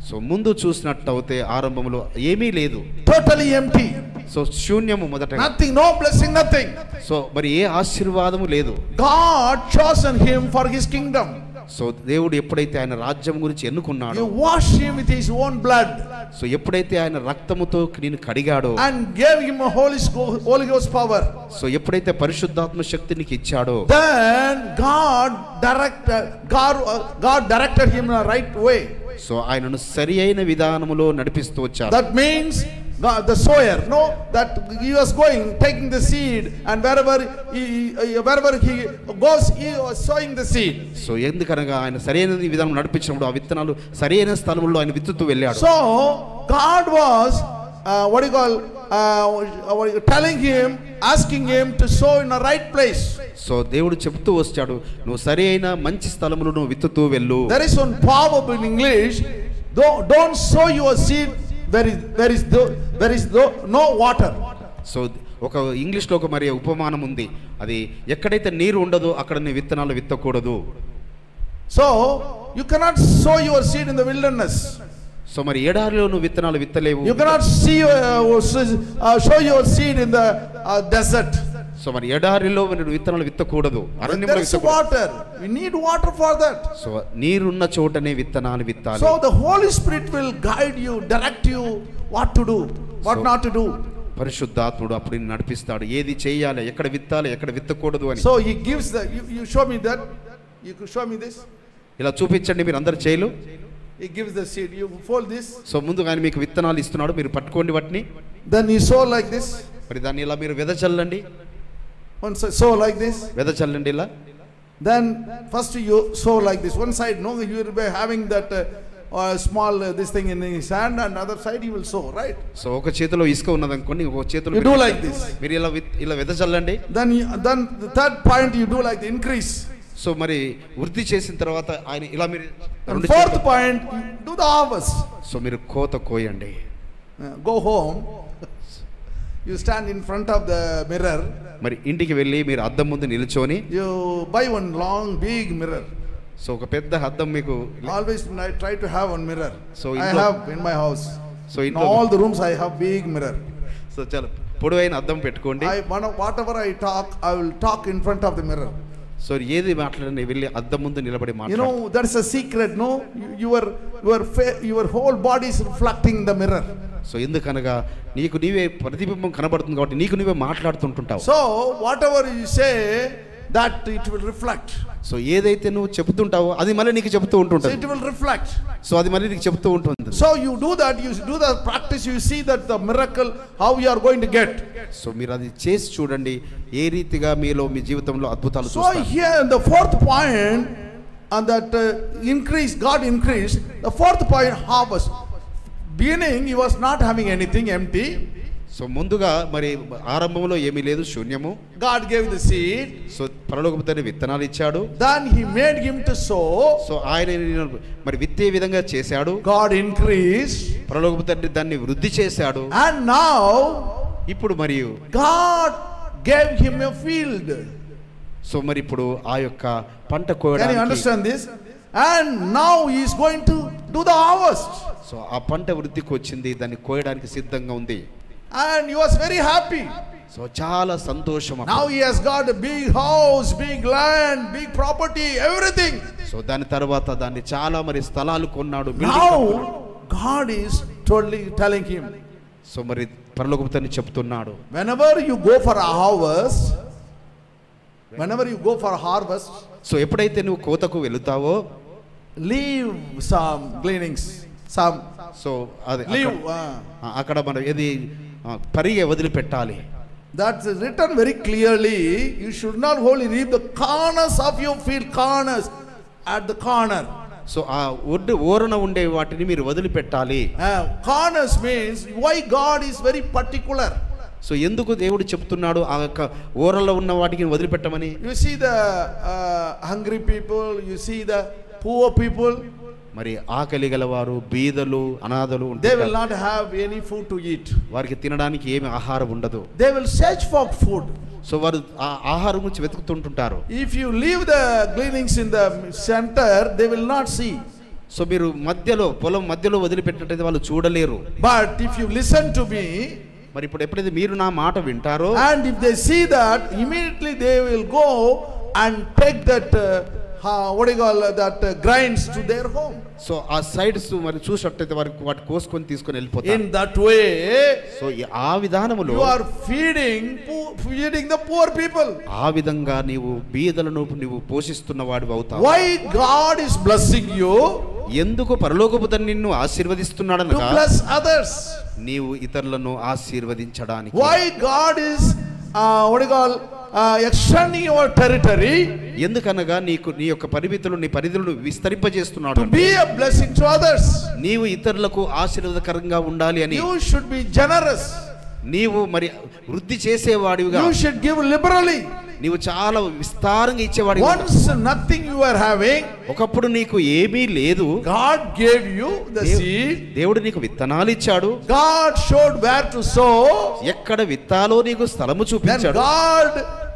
So ముందు చూసినట్టయితే ఆరంభంలో ఏమీ లేదు, totally empty. సో శూన్యము మొదట, nothing, no blessing, nothing. So మరి ఏ ఆశీర్వాదము లేదు. God chosen him for his kingdom. So దేవుడు ఎప్పుడైతే ఆయన రాజ్యం గురించి ఎన్నుకున్నాడో, you wash him with his own blood. So ఎప్పుడైతే ఆయన రక్తముతో నిన్ను కడిగాడో, and gave him a Holy Ghost power. So ఎప్పుడైతే పరిశుద్ధాత్మ శక్తి నీకు ఇచ్చాడో, then God directed him in a right way. So ఆయనను సరి అయిన విధానములో నడిపిస్తూ వచ్చాడు. That means God, the sower, that he was going, taking the seed, and wherever he goes, he was sowing the seed. So ఎందుకనగా ఆయన సరైన విధానం నడిపించినప్పుడు ఆ విత్తనాలు సరైన స్థలంలో ఆయన విత్తుతూ వెళ్ళాడు. So God was telling him, asking him to sow in a right place. So దేవుడు చెప్తూ వచ్చాడు, నువ్వు సరైన మంచి స్థలములో నువ్వు విత్తుతూ వెళ్ళు. There is one proverb in English, don't sow your seed there is no water. So ఒక ఇంగ్లీష్లో ఒక మరి ఉపమానం ఉంది, అది ఎక్కడైతే నీరు ఉండదో అక్కడ నీ విత్తనాలు విత్తకూడదు. So you cannot sow your seed in the wilderness. So మరి ఎడారిలో నువ్వు విత్తనాలు విత్తలేవు. You cannot sow your seed in the desert. So మరి ఎడారిలో నువ్వు విత్తనాలు విత్తకూడదు, అరణ్యంలో There is విత్తకూడదు. water. We need water for that. So నీరున్న చోటనే విత్తనాలు విత్తాలి. So the Holy Spirit will guide you, direct you what to do, what not to do. పరిశుద్ధాత్ముడు అప్పుడు నిన్ను నడిపిస్తాడు, ఏది చేయాలి, ఎక్కడ విత్తాలి, ఎక్కడ విత్తకూడదు అని. So he gives the, you show me that, you could show me this. ఇలా చూపించండి మీరు అందరు చేయలు. He gives the seed, you fold this. So ముందుగా ఆయన మీకు విత్తనాలు ఇస్తున్నాడు, మీరు పట్టుకోండి వాటిని. Then you sow like this. మరి దాన్ని ఇలా మీరు వెదచల్లండి. One side sow like this. వెదచల్లండి ఇలా. Then first you sow like this. One side, no, you will be having that small this thing in his hand, and other side you will sow, right? So ఒక చేతిలో ఇసుక ఉన్నది అనుకోండి, ఒక చేతిలో You do like this. మీరు ఇలా వెదచల్లండి. Then the third point you do like the increase. So మరి వృద్ధి చేసిన తర్వాత ఆయన ఇలా మీరు And fourth point, do the harvest. So మీరు కోత కోయండి. Go home. You stand in front of the mirror. మరి ఇంటికి వెళ్ళి మీరు అద్దం ముందు నిల్చొని, You buy one long big mirror. So ఒక పెద్ద అద్దం మీకు Always I try to have one mirror. So I ఇంట్లో- have in my house. So In ఇంట్లో all the rooms I have big mirror. So చాలా పొడవైన అద్దం పెట్టుకోండి. Whatever I talk, I will talk in front of the mirror. So ఏది మాట్లాడని వెళ్ళి అద్దం ముందు నిలబడి You మాట్లాడు. know, that's a secret, no? Your whole body is reflecting the mirror. So ఎందుకనగా నీకు నీవే ప్రతిబింబం కనబడుతుంది కాబట్టి నీకు నీవే మాట్లాడుతుంటుంటావు. So whatever you say, that it will reflect. So ఏదైతే నువ్వు చెబుతుంటావో అది మళ్ళీ నీకు చెబుతూ So ఉంటుంటుంది. it will reflect. So అది మళ్ళీ నీకు చెబుతూ ఉంటుంది. So you do that, you do the practice, you see that the miracle, how you are going to get. So మీరు అది చేసి చూడండి ఏ రీతిగా మీలో మీ జీవితంలో అద్భుతాలు So చూస్తారు. here the fourth point, and that increase, God increased. The fourth point, harvest. Beginning, he was not having anything, empty. So ముందుగా మరి ఆరంభంలో ఏమీ లేదు, శూన్యము. God gave the seed. So పరలోకపు తండ్రి విత్తనాలు ఇచ్చాడు. Then he made him to sow. So ఆయన మరి విత్తే విధంగా చేశాడు. God increased. పరలోకపు తండ్రి దాన్ని వృద్ధి చేశాడు. And now ఇప్పుడు మరియు God gave him a field. So మరి ఇప్పుడు ఆ యొక్క పంట Can you కోయడానికి understand this? And now he is going to do the harvest. So ఆ పంట వృద్ధికి వచ్చింది, దాన్ని కోయడానికి సిద్ధంగా ఉంది. And he was very happy. So చాలా సంతోషం. Now he has got a big house, big land, big property, everything. So దాని తర్వాత దాన్ని చాలా మరి స్థలాలు కొన్నాడు. Now God is totally telling him, so మరి పరలోకపు తండ్రి చెప్తున్నాడు, whenever you go for a harvest, whenever you go for a harvest, so ఎప్పుడైతే నువ్వు కోతకు వెళుతావో leave some gleanings, some so అది leave. అక్కడ మనం ఏది పరిగె వదిలిపెట్టాలి. That's written very clearly. You should not wholly leave the corners of your field, corners at the corner. So ఆ ఓరన ఉండే వాటిని మీరు వదిలిపెట్టాలి. Corners means why God is very particular. So ఎందుకు దేవుడు చెప్తున్నాడు ఆ యొక్క ఓరలో ఉన్న వాటికి వదిలిపెట్టమని? You see the hungry people, you see the poor people. మరి ఆకలి గలవారు, బీదలు, అనాథలు They will ఉంటారు. not have any food to eat. వారికి తినడానికి ఏమి ఆహారం ఉండదు. They will search for food. So వారు ఆ ఆహారం గురించి వెతుకుతుంటుంటారు. If you leave the gleanings in the center, they will not see. So మీరు మధ్యలో పొలం మధ్యలో వదిలిపెట్టినట్టయితే వాళ్ళు చూడలేరు. But if you listen to me, మరి ఇప్పుడు ఎప్పుడైతే మీరు నా మాట వింటారో, and if they see that, immediately they will go and take that what do you call that grinds to their home. So ఆ సైడ్స్ మరి చూసినట్టయితే వాటి కోసుకొని తీసుకొని వెళ్ళిపోతారు. In that way, సో ఆ విధానములో you are feeding the poor people. ఆ విధంగా నీవు బీదలను నీవు పోషిస్తున్న వాడివి అవుతావు. Why God is blessing you? ఎందుకు పరలోకపు తండ్రి నిన్ను To ఆశీర్వదిస్తున్నాడనగా bless others. నీవు ఇతరులను ఆశీర్వదించడానికి. Why God is what do you call extending your territory? ఎందుకనగా నీకు నీ యొక్క పరిమితులు నీ పరిధులను విస్తరింపజేస్తున్నాడు. To be a blessing to others. నీవు ఇతరులకు ఆశీర్వాదకరంగా ఉండాలి అని. You should be generous. నీవు మరి వృద్ధి చేసేవాడివిగా, You should give liberally. నీవు చాలా విస్తారంగా ఇచ్చేవాడివి. Once nothing you are having, ఒకప్పుడు నీకు ఏమీ లేదు, God gave you the seed. దేవుడు నీకు విత్తనాలు ఇచ్చాడు. God showed where to sow. ఎక్కడ విత్తాలో నీకు స్థలము Then చూపించాడు. God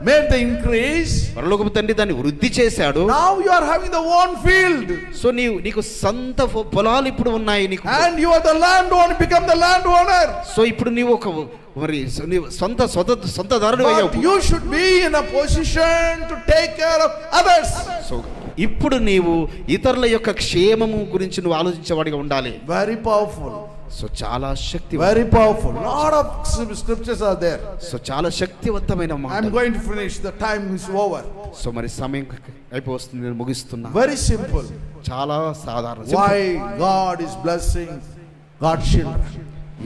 made the increase. పరలోకపు తండ్రి దాన్ని వృద్ధి చేశాడు. Now you are having the own field. So నీకు సొంత పొలాలు ఇప్పుడు ఉన్నాయి నీకు. And you are the landowner, become the landowner. So ఇప్పుడు నీవు ఒక మరి సొంతదారుడు అయ్యావు. But you should be in a position to take care of others. So ఇప్పుడు నీవు ఇతరుల యొక్క క్షేమము గురించి నువ్వు ఆలోచించేవాడిగా ఉండాలి. Very powerful. సో చాలా very powerful. Lot of scriptures are there. So చాలా శక్తివంతమైన మాట. I'm going to finish, the time is over. So మరి సమయం అయిపోతుంది, నేను ముగిస్తున్నా. Very simple. చాలా సాధారణ. Why God is blessing God's children?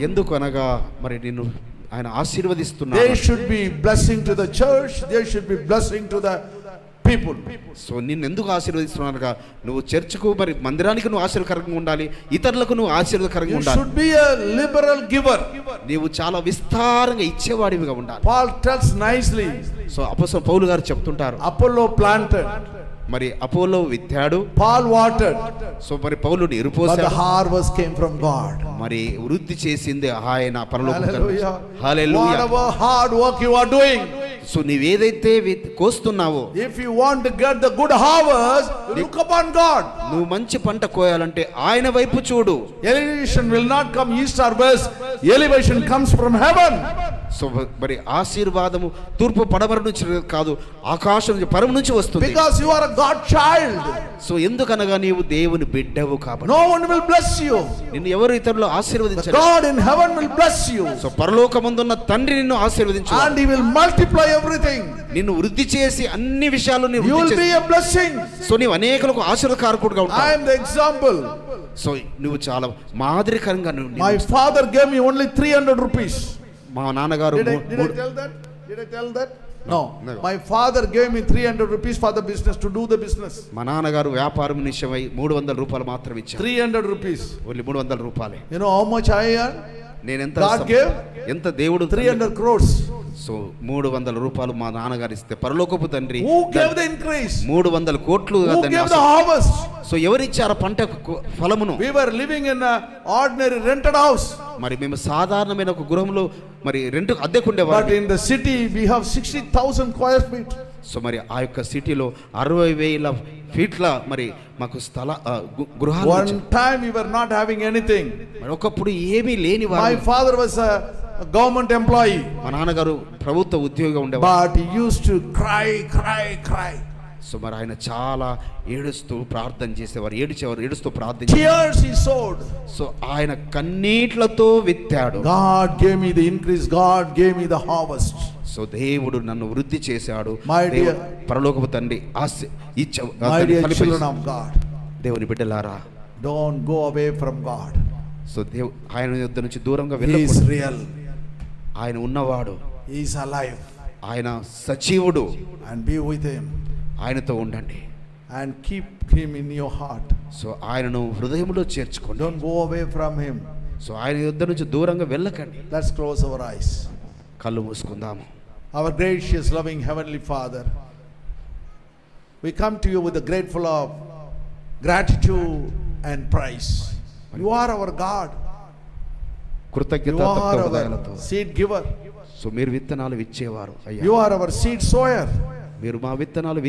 ఎందుకు అనగా మరి నిన్ను ఆయన ఆశీర్వదిస్తున్నాడు. They should be blessing to the church, they should be blessing to the people. So నిన్ను ఎందుకు ఆశీర్వదిస్తున్నానుగా, నువ్వు చర్చకు మరి మందిరానికి నువ్వు ఆశీర్వకరంగా ఉండాలి, ఇతరులకు నువ్వు ఆశీర్వకరంగా ఉండాలి. You should be a liberal giver. నీవు చాలా విస్తారంగా ఇచ్చేవాడివిగా ఉండాలి. Paul tells nicely. సో అపోస్తలుడు పౌలు గారు చెప్తుంటారు, Apollo planted, మరి అపోలో విత్తాడు, Paul watered, సో మరి పౌలు నీరు but పోసాడు, the harvest came from God. మరి వృద్ధి చేసింది ఆయన పరలోకపు తండ్రి. Hallelujah. Hallelujah. Whatever hard work you are doing, so నీవేదైతే కోస్తున్నావో, if you want to get the good harvest, look upon God. నువ్వు మంచి పంట కోయాలంటే ఆయన వైపు చూడు. Elevation will not come east or west. Elevation comes from heaven. So మరి ఆశీర్వాదము తూర్పు పడమర నుంచి కాదు, ఆకాశం నుంచి పరమ నుంచి వస్తుంది. Because you are a God child. So ఎందుకనగా నీవు దేవుని బిడ్డవు కాబట్టి. No one will bless you. నిన్ను ఎవరు ఇతరులు ఆశీర్వదించరు. God in heaven will bless you. So పరలోకమందున్న తండ్రి నిన్ను ఆశీర్వదించు. And he will multiply everything. నిన్ను వృద్ధి చేసి అన్ని విషయాలు నీవు You will be a blessing. So నీవు అనేకులకు ఆశీర్వాదకారకుడిగా ఉంటావు. I am the example. So నువ్వు చాలా మాదిరికరంగా My father gave me only 300 rupees. మా నాన్నగారు Did I tell that? Did I tell that? No. My father gave me 300 rupees for the business, to do the business. మా నాన్నగారు వ్యాపారం నిమిషమై 300 రూపాయలు మాత్రం ఇచ్చారు. 300 rupees. ఓన్లీ 300 రూపాయలే. You know how much I earned? నేను God gave ఎంత దేవుడు 300 crores. సో 300 రూపాయలు మా నాన్నగారు ఇస్తే పరలోకపు తండ్రి Who gave the increase? 300 కోట్లు. Who gave the harvest? So ఎవరిచ్చారు పంట ఫలమును? We were living in an ordinary rented house. మరి మేము సాధారణమైన ఒక గృహంలో మరి రెంట్ అద్దెకుండేవారు. But in the city we have 60,000 square feet. So మరి ఆ యొక్క సిటీలో 60,000 ఫీట్ల మరి మాకు గృహాలు. One time we were not having anything. మరి ఒకప్పుడు ఏమీ లేని వారు. My father was a government employee. మా నాన్నగారు ప్రభుత్వ ఉద్యోగిగా ఉండేవారు. But he used to cry. So మరి ఆయన చాలా ఏడుస్తూ ప్రార్థన చేసేవారు, ఏడుస్తూ ప్రార్థన. Tears he sowed. సో ఆయన కన్నీట్లతో విత్తాడు. God gave me the increase. God gave me the harvest. So దేవుడు నన్ను వృద్ధి చేశాడు. My dear, పరలోకపు తండ్రి my dear children of God, దేవుని బిడ్డలారా, don't go away from God. So ఆయన యొద్ద నుంచి దూరంగా He is వెళ్ళకూడదు. real. ఆయన ఉన్నవాడు, He is alive. ఆయన సజీవుడు. And be with him. ఆయనతో ఉండండి. And keep him in your heart. So ఆయనను హృదయంలో చేర్చుకోండి. Don't go away from him. So ఆయన యొద్ద నుంచి దూరంగా వెళ్ళకండి. Let's close our eyes. కళ్ళు మూసుకుందాము. Our gracious, loving Heavenly Father, we come to you with a grateful of gratitude and praise. You are our God. You are our seed giver. So మీరు విత్తనాలు ఇచ్చేవారు అయ్యా. You are our seed sower. మీరు మా విత్తనాలు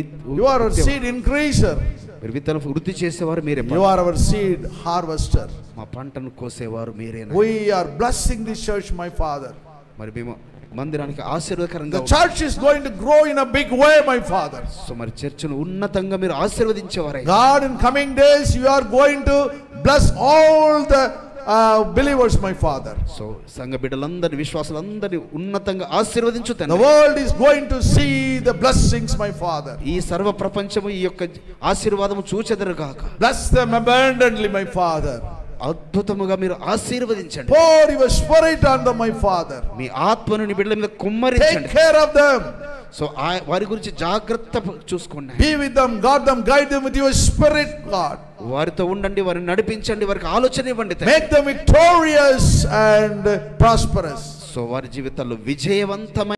You are our seed increaser. మీరు విత్తనాలు వృద్ధి చేసేవారు మీరే. You are our seed harvester. మా పంటను కోసేవారు మీరే. We are blessing this church, my Father. మరి మేము మందిరానికి ఆశీర్వాదకరంగా. The church is going to grow in a big way, my Father. So మరి చర్చను ఉన్నతంగా మీరు ఆశీర్వదించేవారు. God, in coming days you are going to bless all the believers, my Father. So సంఘ బిడ్డలందరినీ, విశ్వాసులందరినీ ఉన్నతంగా ఆశీర్వదించు తండ్రి. The world is going to see the blessings, my Father. ఈ సర్వ ప్రపంచము ఈ యొక్క ఆశీర్వాదము చూచెదరు గాక. Bless them abundantly, my Father. అద్భుతముగా మీరు ఆశీర్వదించండి. Pour your spirit on them, my Father. మీ ఆత్మను నీ బిడ్డల మీద కుమ్మరించండి. Take care of them. So వారి గురించి జాగ్రత్త చూసుకోండి. Be with them, guard them, guide them with your spirit, God. వారితో ఉండండి, వారిని నడిపించండి, వారికి ఆలోచన ఇవ్వండి. Make them victorious and prosperous. So వారి జీవితాల్లో విజయవంతమైన